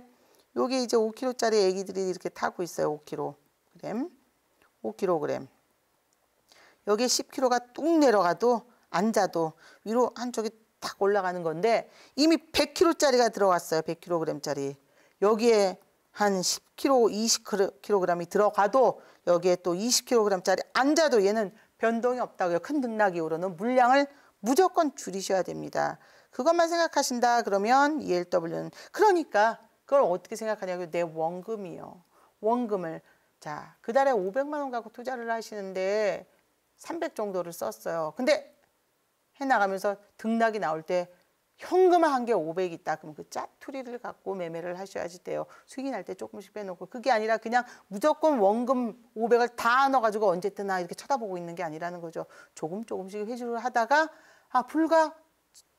여기 이제 5kg짜리 애기들이 이렇게 타고 있어요. 5kg. 5kg. 여기 10kg가 뚝 내려가도 앉아도 위로 한쪽이 딱 올라가는 건데 이미 100kg짜리가 들어갔어요. 100kg짜리. 여기에 한 10kg, 20kg이 들어가도 여기에 또 20kg짜리 앉아도 얘는 변동이 없다고요. 큰 등락 이후로는 물량을 무조건 줄이셔야 됩니다. 그것만 생각하신다 그러면 ELW는 그러니까 그걸 어떻게 생각하냐고요. 내 원금이요. 원금을 자, 그 달에 500만 원 갖고 투자를 하시는데 300 정도를 썼어요. 근데 해나가면서 등락이 나올 때 현금을 한 개 500 있다. 그러면 그 짜투리를 갖고 매매를 하셔야지 돼요. 수익이 날 때 조금씩 빼놓고. 그게 아니라 그냥 무조건 원금 500을 다 넣어가지고 언제 뜨나 이렇게 쳐다보고 있는 게 아니라는 거죠. 조금씩 회주를 하다가 불과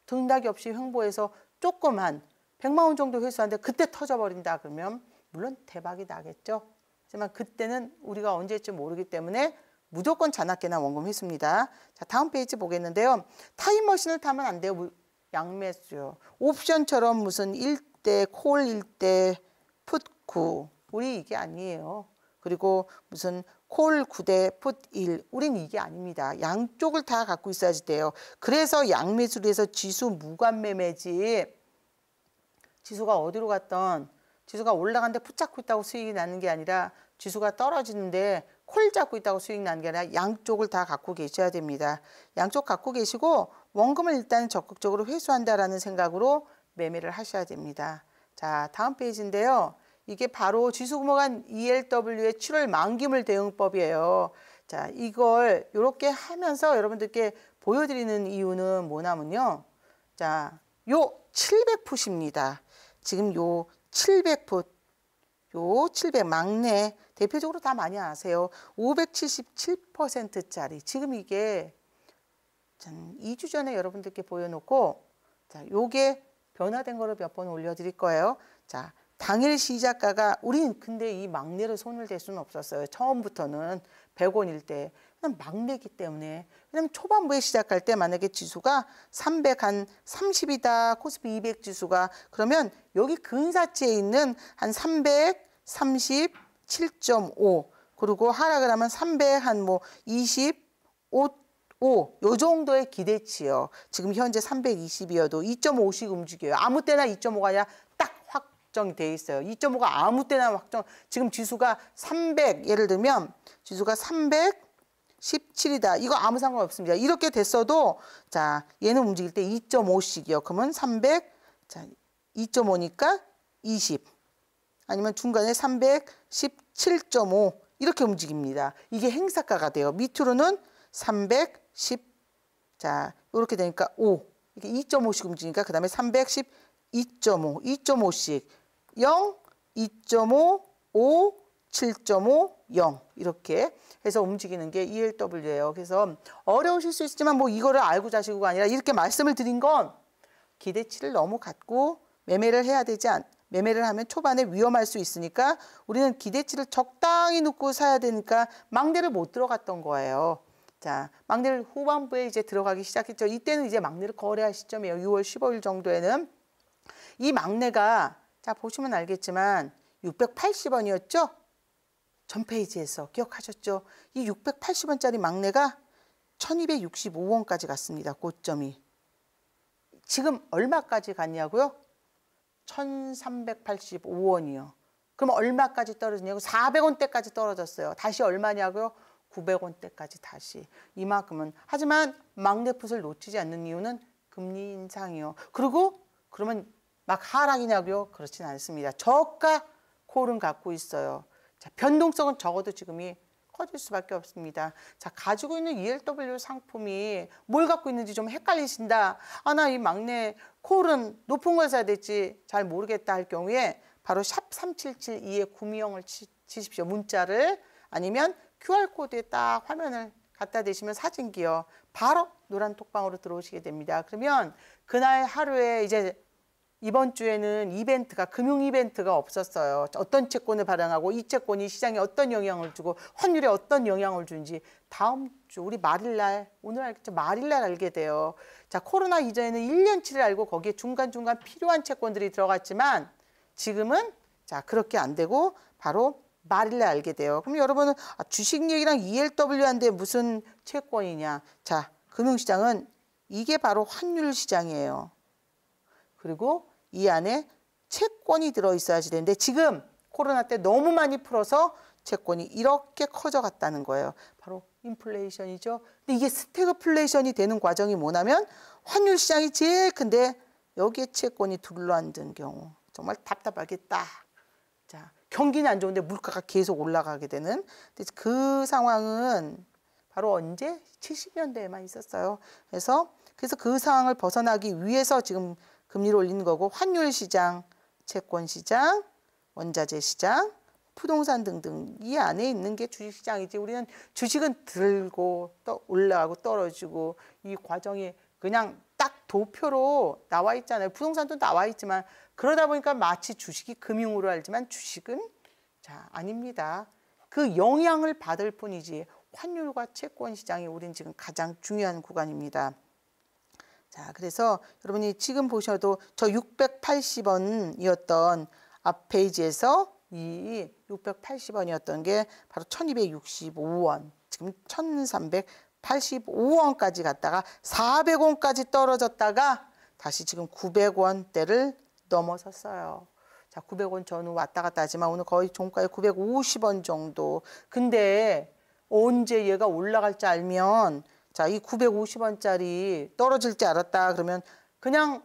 등락이 없이 횡보해서 조그만 100만 원 정도 회수하는데 그때 터져버린다 그러면 물론 대박이 나겠죠. 하지만 그때는 우리가 언제일지 모르기 때문에 무조건 자나깨나 원금 회수입니다. 자, 다음 페이지 보겠는데요. 타임머신을 타면 안 돼요. 양매수요. 옵션처럼 무슨 1대, 콜 1대, 풋 9. 우리 이게 아니에요. 그리고 무슨 콜 9대, 풋 1. 우린 이게 아닙니다. 양쪽을 다 갖고 있어야지 돼요. 그래서 양매수를 해서 지수 무관매매지. 지수가 어디로 갔던 지수가 올라가는데 풋 잡고 있다고 수익이 나는 게 아니라 지수가 떨어지는데 콜 잡고 있다고 수익 나는 게 아니라 양쪽을 다 갖고 계셔야 됩니다. 양쪽 갖고 계시고 원금을 일단 적극적으로 회수한다라는 생각으로 매매를 하셔야 됩니다. 자, 다음 페이지인데요. 이게 바로 지수 구멍한 ELW의 7월 만기물 대응법이에요. 자, 이걸 이렇게 하면서 여러분들께 보여드리는 이유는 뭐냐면요. 자, 요 700풋입니다. 지금 요 700풋, 요 700 막내 대표적으로 다 많이 아세요. 577%짜리. 지금 이게 2주 전에 여러분들께 보여놓고 자, 요게 변화된 거를 몇 번 올려드릴 거예요. 자, 당일 시작가가 우린 근데 이 막내를 손을 댈 수는 없었어요. 처음부터는 100원일 때. 그냥 막내기 때문에. 왜냐면 초반부에 시작할 때 만약에 지수가 330이다. 코스피 200 지수가. 그러면 여기 근사치에 있는 한 337.5 그리고 하락을 하면 300 한 뭐 25 요 정도의 기대치요. 지금 현재 320이어도 2.5씩 움직여요. 아무 때나 2.5가 아니라 딱 확정이 돼 있어요. 2.5가 아무 때나 확정. 지금 지수가 300 예를 들면 지수가 317이다. 이거 아무 상관 없습니다. 이렇게 됐어도 자, 얘는 움직일 때 2.5씩이요. 그러면 300 자, 2.5니까 20. 아니면 중간에 317.5 이렇게 움직입니다. 이게 행사가가 돼요. 밑으로는 310 자, 이렇게 되니까 5. 이게 2.5씩 움직이니까 그다음에 312.5, 2.5씩 0, 2.5, 5, 7.5, 0 이렇게 해서 움직이는 게 ELW예요. 그래서 어려우실 수 있지만 뭐 이거를 알고 자시고가 아니라 이렇게 말씀을 드린 건 기대치를 너무 갖고 매매를 해야 되지 매매를 하면 초반에 위험할 수 있으니까 우리는 기대치를 적당히 놓고 사야 되니까 막내를 못 들어갔던 거예요. 자, 막내를 후반부에 이제 들어가기 시작했죠. 이때는 이제 막내를 거래할 시점이에요. 6월 15일 정도에는. 이 막내가 자, 보시면 알겠지만 680원이었죠? 전 페이지에서 기억하셨죠? 이 680원짜리 막내가 1265원까지 갔습니다. 고점이. 지금 얼마까지 갔냐고요? 1385원이요. 그럼 얼마까지 떨어지냐고? 400원대까지 떨어졌어요. 다시 얼마냐고요? 900원대까지 다시. 이만큼은. 하지만 막내풋을 놓치지 않는 이유는 금리 인상이요. 그리고 그러면 막 하락이냐고요? 그렇진 않습니다. 저가 콜은 갖고 있어요. 자, 변동성은 적어도 지금이 커질 수밖에 없습니다. 자, 가지고 있는 ELW 상품이 뭘 갖고 있는지 좀 헷갈리신다. 나 이 막내 콜은 높은 걸 사야 될지 잘 모르겠다 할 경우에 바로 샵 3772에 구미형을 치십시오. 문자를 아니면 QR코드에 딱 화면을 갖다 대시면 사진기요. 바로 노란 톡방으로 들어오시게 됩니다. 그러면 그날 하루에 이제 이번 주에는 이벤트가 금융 이벤트가 없었어요. 어떤 채권을 발행하고 이 채권이 시장에 어떤 영향을 주고 환율에 어떤 영향을 주는지 다음 주 우리 말일날 오늘 알겠죠? 말일날 알게 돼요. 자, 코로나 이전에는 1년치를 알고 거기에 중간중간 필요한 채권들이 들어갔지만 지금은 자 그렇게 안 되고 바로 말일날 알게 돼요. 그럼 여러분은 주식 얘기랑 ELW한데 무슨 채권이냐? 자, 금융시장은 이게 바로 환율 시장이에요. 그리고 이 안에 채권이 들어있어야지 되는데 지금 코로나 때 너무 많이 풀어서 채권이 이렇게 커져갔다는 거예요. 바로 인플레이션이죠. 근데 이게 스태그플레이션이 되는 과정이 뭐냐면 환율 시장이 제일 큰데 여기에 채권이 둘러앉은 경우 정말 답답하겠다. 자, 경기는 안 좋은데 물가가 계속 올라가게 되는 그 상황은 바로 언제? 70년대에만 있었어요. 그래서 그 상황을 벗어나기 위해서 지금 금리를 올리는 거고 환율 시장, 채권 시장, 원자재 시장, 부동산 등등 이 안에 있는 게 주식 시장이지. 우리는 주식은 들고 또 올라가고 떨어지고 이 과정이 그냥 딱 도표로 나와 있잖아요. 부동산도 나와 있지만 그러다 보니까 마치 주식이 금융으로 알지만 주식은 자 아닙니다. 그 영향을 받을 뿐이지 환율과 채권 시장이 우린 지금 가장 중요한 구간입니다. 자, 그래서 여러분이 지금 보셔도 저 680원이었던 앞 페이지에서 이 680원이었던 게 바로 1265원, 지금 1385원까지 갔다가 400원까지 떨어졌다가 다시 지금 900원대를 넘어섰어요. 자, 900원 전후 왔다 갔다 하지만 오늘 거의 종가에 950원 정도. 근데 언제 얘가 올라갈 줄 알면 자, 이 950원짜리 떨어질 줄 알았다 그러면 그냥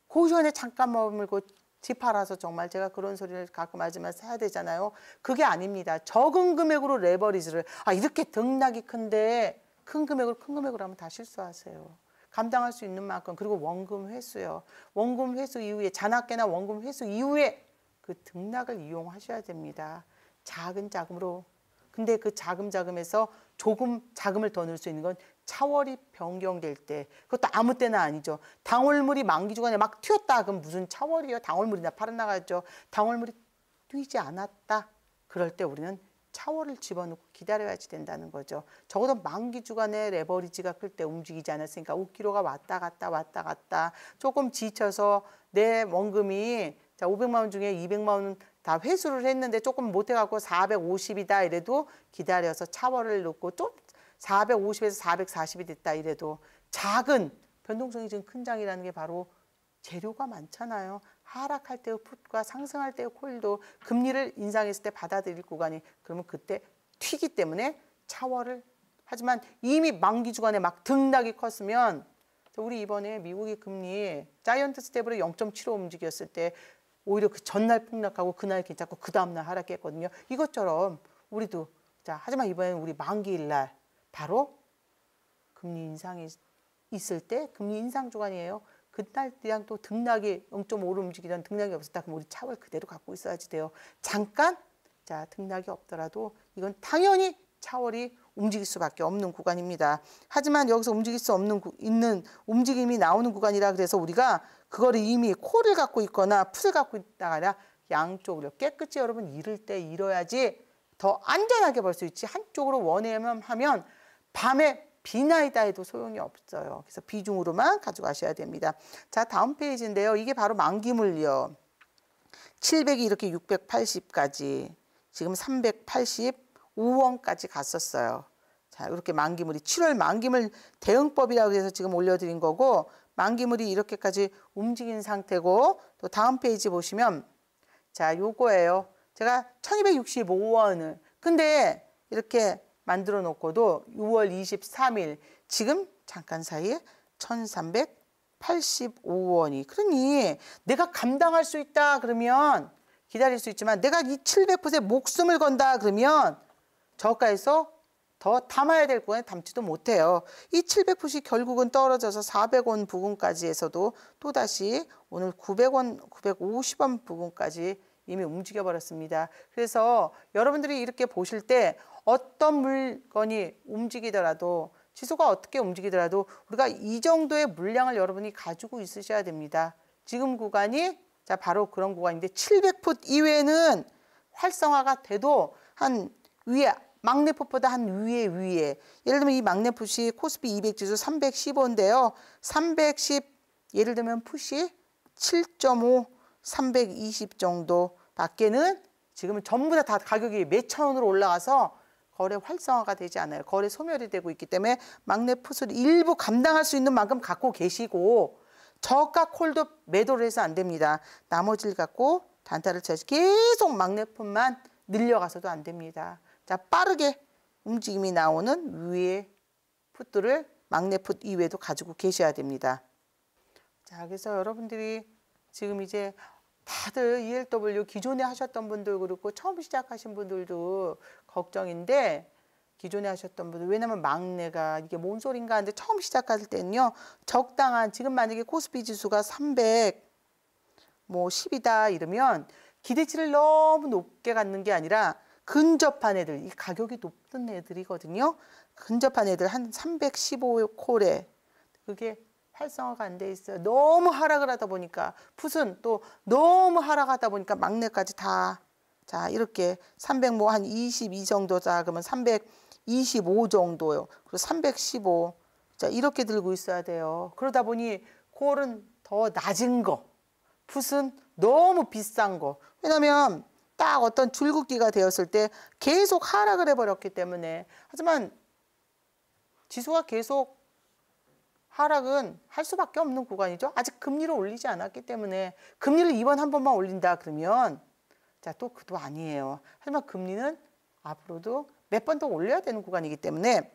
그 시간에 잠깐 머물고 집 팔아서 정말 제가 그런 소리를 가끔 하지만 사야 되잖아요. 그게 아닙니다. 적은 금액으로 레버리지를 이렇게 등락이 큰데 큰 금액으로 하면 다 실수하세요. 감당할 수 있는 만큼 그리고 원금 회수요. 원금 회수 이후에 잔압계나 원금 회수 이후에 그 등락을 이용하셔야 됩니다. 작은 자금으로. 근데 그 자금에서 조금 자금을 더 넣을 수 있는 건 차월이 변경될 때 그것도 아무 때나 아니죠. 당월물이 만기 주간에 막 튀었다 그럼 무슨 차월이요. 당월물이나 팔아나가죠. 당월물이 뛰지 않았다. 그럴 때 우리는 차월을 집어넣고 기다려야지 된다는 거죠. 적어도 만기 주간에 레버리지가 클 때 움직이지 않았으니까 5kg가 왔다 갔다 조금 지쳐서 내 원금이 자 500만 원 중에 200만 원은 다 회수를 했는데 조금 못해갖고 450이다 이래도 기다려서 차월을 넣고 또 450에서 440이 됐다 이래도 작은 변동성이 지금 큰 장이라는 게 바로 재료가 많잖아요. 하락할 때의 풋과 상승할 때의 콜도 금리를 인상했을 때 받아들일 구간이 그러면 그때 튀기 때문에 차월을 하지만 이미 만기 주간에 막 등락이 컸으면 우리 이번에 미국의 금리 자이언트 스텝으로 0.75 움직였을 때 오히려 그 전날 폭락하고 그날 괜찮고 그 다음날 하락했거든요. 이것처럼 우리도 자 하지만 이번에는 우리 만기일 날 바로 금리 인상이 있을 때 금리 인상 주간이에요. 그날 그냥 또 등락이 0.5로 움직이던 등락이 없었다. 그럼 우리 차월 그대로 갖고 있어야지 돼요. 잠깐 자 등락이 없더라도 이건 당연히 차월이 움직일 수밖에 없는 구간입니다. 하지만 여기서 움직일 수 없는 있는 움직임이 나오는 구간이라 그래서 우리가 그거를 이미 콜을 갖고 있거나 풋을 갖고 있다가 아니라 양쪽으로 깨끗이 여러분 잃을 때 잃어야지 더 안전하게 벌 수 있지. 한쪽으로 원해만 하면 밤에 비나이다 해도 소용이 없어요. 그래서 비중으로만 가져가셔야 됩니다. 자, 다음 페이지인데요. 이게 바로 만기물이요. 700이 이렇게 680까지 지금 385원까지 갔었어요. 자, 이렇게 만기물이 7월 만기물 대응법이라고 해서 지금 올려드린 거고 만기물이 이렇게까지 움직인 상태고 또 다음 페이지 보시면 자, 요거예요. 제가 1265원을 근데 이렇게 만들어 놓고도 6월 23일 지금 잠깐 사이에 1385원이 그러니 내가 감당할 수 있다 그러면 기다릴 수 있지만 내가 이 700%에 목숨을 건다 그러면 저가에서 더 담아야 될 구간에 담지도 못해요. 이 700풋이 결국은 떨어져서 400원 부근까지 해서도 또다시 오늘 900원, 950원 부근까지 이미 움직여 버렸습니다. 그래서 여러분들이 이렇게 보실 때 어떤 물건이 움직이더라도 지수가 어떻게 움직이더라도 우리가 이 정도의 물량을 여러분이 가지고 있으셔야 됩니다. 지금 구간이 자 바로 그런 구간인데 700풋 이외에는 활성화가 돼도 한 위에 막내풋보다 한 위에 예를 들면 이 막내풋이 코스피 200 지수 315인데요. 310 예를 들면 풋이 7.5 320 정도 밖에는 지금은 전부 다 가격이 몇천 원으로 올라가서 거래 활성화가 되지 않아요. 거래 소멸이 되고 있기 때문에 막내 풋을 일부 감당할 수 있는 만큼 갖고 계시고 저가 콜도 매도를 해서 안 됩니다. 나머지를 갖고 단타를 쳐야지 계속 막내 풋만 늘려가서도 안 됩니다. 자, 빠르게 움직임이 나오는 위에 풋들을 막내 풋 이외에도 가지고 계셔야 됩니다. 자, 그래서 여러분들이 지금 이제 다들 ELW 기존에 하셨던 분들 그렇고 처음 시작하신 분들도 걱정인데 기존에 하셨던 분들 왜냐면 막내가 이게 뭔 소린가 하는데 처음 시작할 때는요 적당한 지금 만약에 코스피 지수가 300 뭐 10이다 이러면 기대치를 너무 높게 갖는 게 아니라 근접한 애들 이 가격이 높은 애들이거든요. 근접한 애들 한 315 콜에 그게 활성화가 안 돼 있어요. 너무 하락을 하다 보니까 풋은 또 너무 하락하다 보니까 막내까지 다 자 이렇게 300 뭐 한 22 정도자 그러면 325 정도요. 그리고 315 자 이렇게 들고 있어야 돼요. 그러다 보니 콜은 더 낮은 거 풋은 너무 비싼 거 왜냐면 딱 어떤 줄긋기가 되었을 때 계속 하락을 해버렸기 때문에 하지만 지수가 계속 하락은 할 수밖에 없는 구간이죠. 아직 금리를 올리지 않았기 때문에 금리를 이번 한 번만 올린다 그러면 자, 또 그도 아니에요. 하지만 금리는 앞으로도 몇 번 더 올려야 되는 구간이기 때문에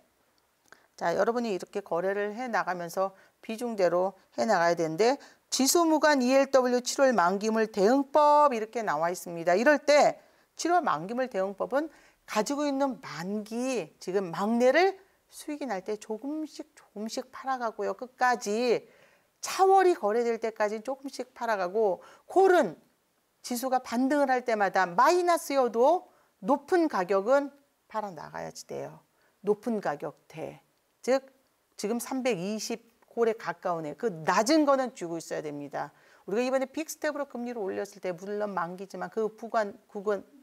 자, 여러분이 이렇게 거래를 해 나가면서 비중대로 해 나가야 되는데 지수무관 ELW 7월 만기물 대응법 이렇게 나와 있습니다. 이럴 때 7월 만기물 대응법은 가지고 있는 만기 지금 막내를 수익이 날 때 조금씩 팔아가고요. 끝까지 차월이 거래될 때까지 조금씩 팔아가고 콜은 지수가 반등을 할 때마다 마이너스여도 높은 가격은 팔아 나가야지 돼요. 높은 가격대. 즉 지금 320 콜에 가까운 애. 그 낮은 거는 주고 있어야 됩니다. 우리가 이번에 빅스텝으로 금리를 올렸을 때 물론 만기지만 그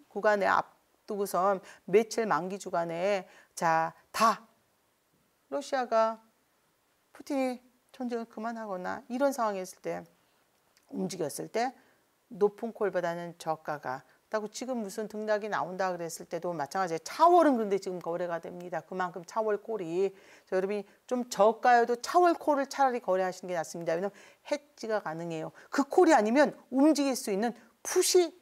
구간에 앞두고선 며칠 만기 주간에 자, 다 러시아가 푸틴이 전쟁을 그만하거나 이런 상황이 있을 때 움직였을 때 높은 콜보다는 저가가 그렇다고 지금 무슨 등락이 나온다 그랬을 때도 마찬가지예요. 차월은 근데 지금 거래가 됩니다. 그만큼 차월 콜이 여러분이 좀 저가여도 차월 콜을 차라리 거래하시는 게 낫습니다. 왜냐하면 해지가 가능해요. 그 콜이 아니면 움직일 수 있는 풋이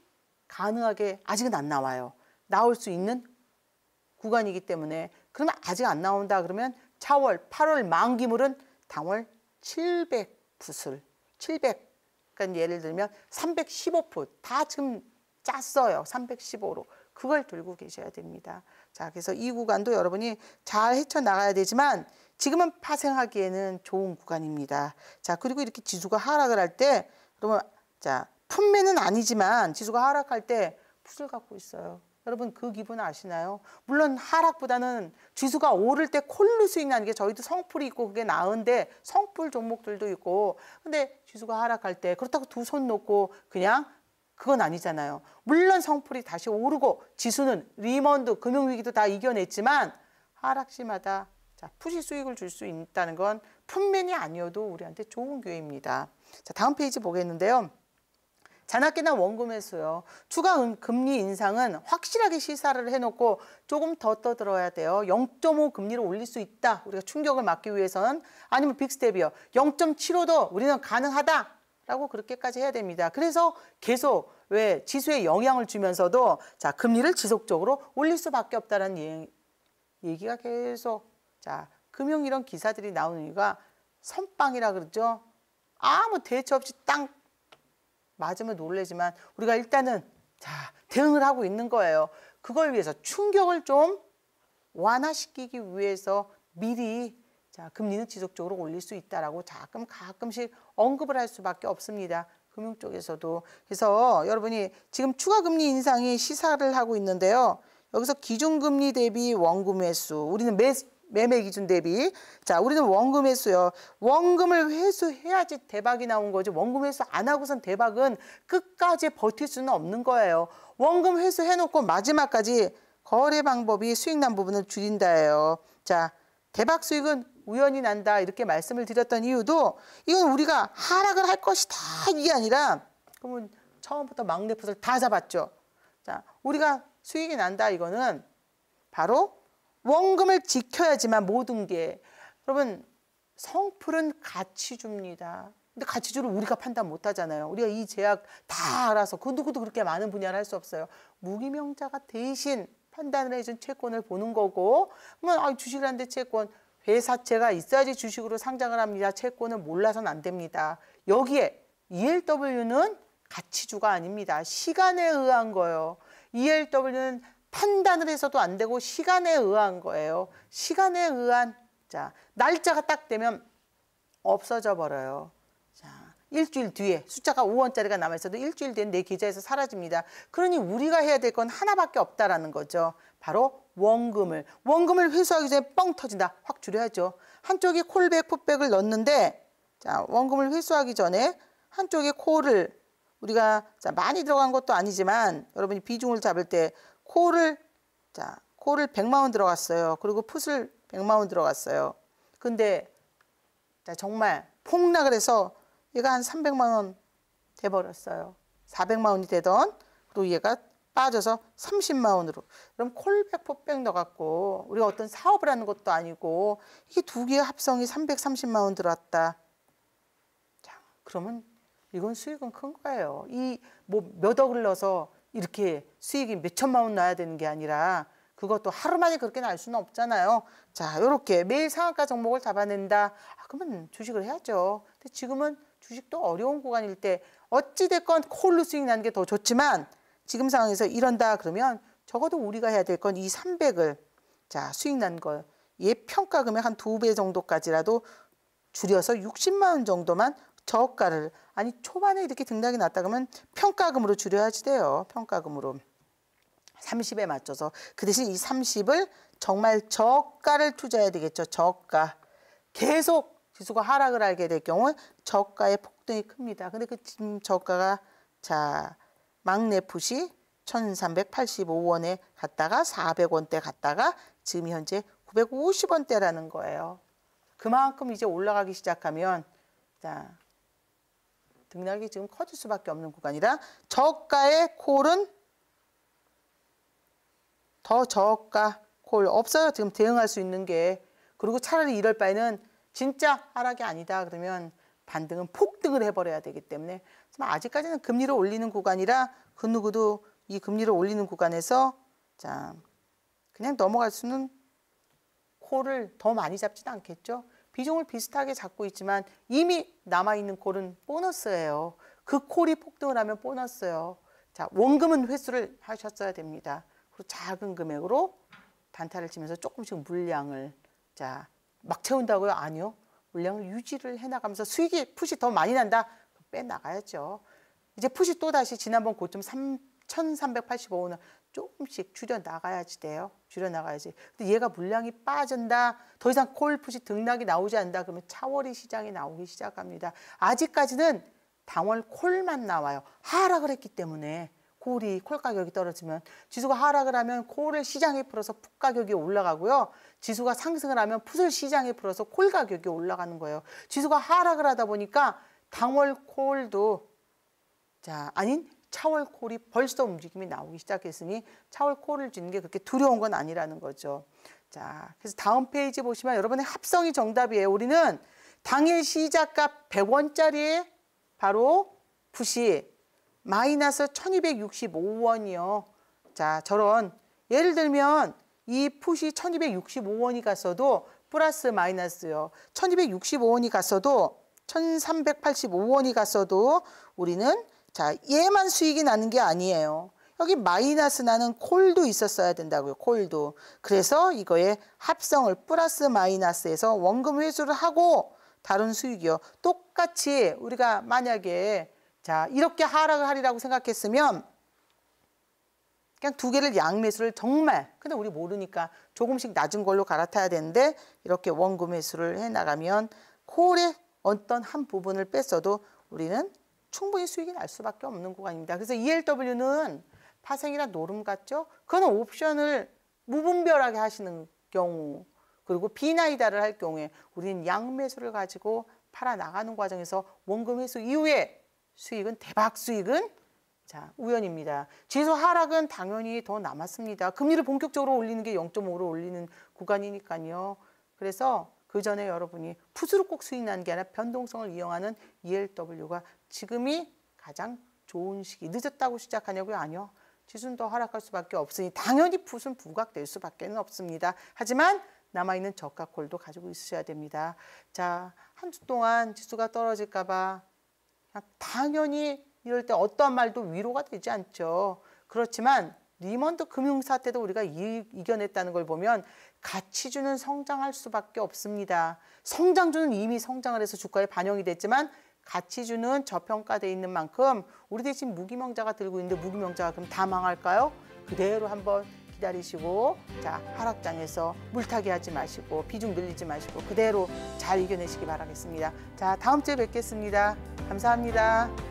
가능하게 아직은 안 나와요. 나올 수 있는 구간이기 때문에 그러면 아직 안 나온다 그러면 차월 8월 만기물은 당월 700풋을 700 그러니까 예를 들면 315풋 다 지금 짰어요. 315로 그걸 들고 계셔야 됩니다. 자, 그래서 이 구간도 여러분이 잘 헤쳐나가야 되지만 지금은 파생하기에는 좋은 구간입니다. 자, 그리고 이렇게 지수가 하락을 할 때 그러면 자, 풋매는 아니지만 지수가 하락할 때 풋을 갖고 있어요. 여러분 그 기분 아시나요? 물론 하락보다는 지수가 오를 때 콜로 수익 나는 게 저희도 성풀이 있고 그게 나은데 성풀 종목들도 있고 근데 지수가 하락할 때 그렇다고 두 손 놓고 그냥 그건 아니잖아요. 물론 성풀이 다시 오르고 지수는 리먼드 금융위기도 다 이겨냈지만 하락시마다 자, 풋이 수익을 줄 수 있다는 건 풋맨이 아니어도 우리한테 좋은 기회입니다. 자, 다음 페이지 보겠는데요. 잔악기나 원금 매수요. 추가 금리 인상은 확실하게 시사를 해놓고 조금 더 떠들어야 돼요. 0.5 금리를 올릴 수 있다. 우리가 충격을 막기 위해서는 아니면 빅스텝이요. 0.75도 우리는 가능하다라고 그렇게까지 해야 됩니다. 그래서 계속 왜 지수에 영향을 주면서도 자 금리를 지속적으로 올릴 수밖에 없다는 얘기가 계속 자 금융 이런 기사들이 나오는 이유가 선빵이라 그러죠. 아무 대처 없이 땅 맞으면 놀래지만 우리가 일단은 자 대응을 하고 있는 거예요. 그걸 위해서 충격을 좀 완화시키기 위해서 미리 자 금리는 지속적으로 올릴 수 있다라고 가끔씩 언급을 할 수밖에 없습니다. 금융 쪽에서도. 그래서 여러분이 지금 추가 금리 인상이 시사를 하고 있는데요. 여기서 기준금리 대비 원금 회수. 우리는 매매 기준 대비. 자, 우리는 원금 회수요. 원금을 회수해야지 대박이 나온 거죠. 원금 회수 안 하고선 대박은 끝까지 버틸 수는 없는 거예요. 원금 회수해놓고 마지막까지 거래 방법이 수익 난 부분을 줄인다예요. 자, 대박 수익은 우연히 난다 이렇게 말씀을 드렸던 이유도 이건 우리가 하락을 할 것이다 이게 아니라 그러면 처음부터 막내 풋을 다 잡았죠. 자, 우리가 수익이 난다 이거는 바로 원금을 지켜야지만 모든 게 여러분 성풀은 가치주입니다. 근데 가치주를 우리가 판단 못 하잖아요. 우리가 이 제약 다 알아서 그 누구도 그렇게 많은 분야를 할 수 없어요. 무기명자가 대신 판단을 해준 채권을 보는 거고 그러면 주식을 하는데 채권 회사채가 있어야지 주식으로 상장을 합니다. 채권은 몰라서는 안 됩니다. 여기에 ELW는 가치주가 아닙니다. 시간에 의한 거예요. ELW는 판단을 해서도 안 되고 시간에 의한 거예요. 시간에 의한 자 날짜가 딱 되면 없어져 버려요. 자, 일주일 뒤에 숫자가 5원짜리가 남아있어도 일주일 뒤엔 내 계좌에서 사라집니다. 그러니 우리가 해야 될 건 하나밖에 없다라는 거죠. 바로 원금을 회수하기 전에 뻥 터진다. 확 줄여야죠. 한쪽에 콜백, 풋백을 넣었는데 자 원금을 회수하기 전에 한쪽에 콜을 우리가 자 많이 들어간 것도 아니지만 여러분이 비중을 잡을 때 콜을 100만 원 들어갔어요. 그리고 풋을 100만 원 들어갔어요. 근데 자 정말 폭락을 해서 얘가 한 300만 원 돼버렸어요. 400만 원이 되던 그리고 얘가 빠져서 30만 원으로. 그럼 콜백, 풋백 넣어갖고 우리가 어떤 사업을 하는 것도 아니고 이게 두 개의 합성이 330만 원 들어왔다. 자, 그러면 이건 수익은 큰 거예요. 이 뭐 몇 억을 넣어서 이렇게 수익이 몇 천만 원 나야 되는 게 아니라 그것도 하루 만에 그렇게 날 수는 없잖아요. 자, 이렇게 매일 상한가 종목을 잡아낸다. 그러면 주식을 해야죠. 근데 지금은 주식도 어려운 구간일 때 어찌됐건 콜로 수익 나는 게 더 좋지만 지금 상황에서 이런다 그러면 적어도 우리가 해야 될 건 이 300을 자 수익 난 거 얘 평가 금액 한 2배 정도까지라도 줄여서 60만 원 정도만 저가를 아니 초반에 이렇게 등락이 났다 그러면 평가금으로 줄여야지 돼요. 평가금으로 30에 맞춰서 그 대신 이 30을 정말 저가를 투자해야 되겠죠. 저가 계속 지수가 하락을 하게 될 경우 저가의 폭등이 큽니다. 근데 그 저가가 자 막내 풋이 1385원에 갔다가 400원대 갔다가 지금 현재 950원대라는 거예요. 그만큼 이제 올라가기 시작하면 자 등락이 지금 커질 수밖에 없는 구간이라 저가의 콜은 더 저가 콜 없어요. 지금 대응할 수 있는 게. 그리고 차라리 이럴 바에는 진짜 하락이 아니다 그러면 반등은 폭등을 해버려야 되기 때문에 아직까지는 금리를 올리는 구간이라 그 누구도 이 금리를 올리는 구간에서 자 그냥 넘어갈 수는 콜을 더 많이 잡지는 않겠죠. 비중을 비슷하게 잡고 있지만 이미 남아있는 콜은 보너스예요. 그 콜이 폭등을 하면 보너스예요. 자 원금은 회수를 하셨어야 됩니다. 그리고 작은 금액으로 단타를 치면서 조금씩 물량을 자 막 채운다고요? 아니요. 물량을 유지를 해나가면서 수익이 풋이 더 많이 난다? 빼나가야죠. 이제 풋이 또다시 지난번 고점 1385원을 조금씩 줄여나가야지 돼요. 줄여나가야지. 근데 얘가 물량이 빠진다. 더 이상 콜 풋이 등락이 나오지 않는다. 그러면 차월이 시장이 나오기 시작합니다. 아직까지는 당월 콜만 나와요. 하락을 했기 때문에 콜 가격이 떨어지면 지수가 하락을 하면 콜을 시장에 풀어서 풋 가격이 올라가고요. 지수가 상승을 하면 풋을 시장에 풀어서 콜 가격이 올라가는 거예요. 지수가 하락을 하다 보니까 당월 콜도 자 아닌 차월 콜이 벌써 움직임이 나오기 시작했으니 차월 콜을 주는 게 그렇게 두려운 건 아니라는 거죠. 자 그래서 다음 페이지 보시면 여러분의 합성이 정답이에요. 우리는 당일 시작가 100원짜리에 바로 풋이 마이너스 1265원이요. 자, 저런 예를 들면 이 풋이 1265원이 갔어도 플러스 마이너스요. 1265원이 갔어도 1385원이 갔어도 우리는 자, 얘만 수익이 나는 게 아니에요. 여기 마이너스 나는 콜도 있었어야 된다고요. 콜도. 그래서 이거의 합성을 플러스 마이너스에서 원금 회수를 하고 다른 수익이요. 똑같이 우리가 만약에 자 이렇게 하락을 하리라고 생각했으면 그냥 두 개를 양매수를 정말 근데 우리 모르니까 조금씩 낮은 걸로 갈아타야 되는데 이렇게 원금 매수를 해나가면 콜의 어떤 한 부분을 뺐어도 우리는 충분히 수익이 날 수밖에 없는 구간입니다. 그래서 ELW는 파생이나 노름 같죠? 그거는 옵션을 무분별하게 하시는 경우 그리고 비나이다를 할 경우에 우리는 양매수를 가지고 팔아 나가는 과정에서 원금 회수 이후에 수익은 대박 수익은 자 우연입니다. 지수 하락은 당연히 더 남았습니다. 금리를 본격적으로 올리는 게 0.5로 올리는 구간이니까요. 그래서 그 전에 여러분이 풋으로 꼭 수익 나는 게 아니라 변동성을 이용하는 ELW가 지금이 가장 좋은 시기. 늦었다고 시작하냐고요? 아니요. 지수는 더 하락할 수밖에 없으니 당연히 풋은 부각될 수밖에 없습니다. 하지만 남아있는 저가 콜도 가지고 있으셔야 됩니다. 자, 한 주 동안 지수가 떨어질까 봐 당연히 이럴 때 어떠한 말도 위로가 되지 않죠. 그렇지만 리먼드 금융사태도 우리가 이겨냈다는 걸 보면 가치주는 성장할 수밖에 없습니다. 성장주는 이미 성장을 해서 주가에 반영이 됐지만 가치주는 저평가되어 있는 만큼 우리 대신 무기명자가 들고 있는데 무기명자가 그럼 다 망할까요? 그대로 한번 기다리시고 자 하락장에서 물타기 하지 마시고 비중 늘리지 마시고 그대로 잘 이겨내시기 바라겠습니다. 자 다음 주에 뵙겠습니다. 감사합니다.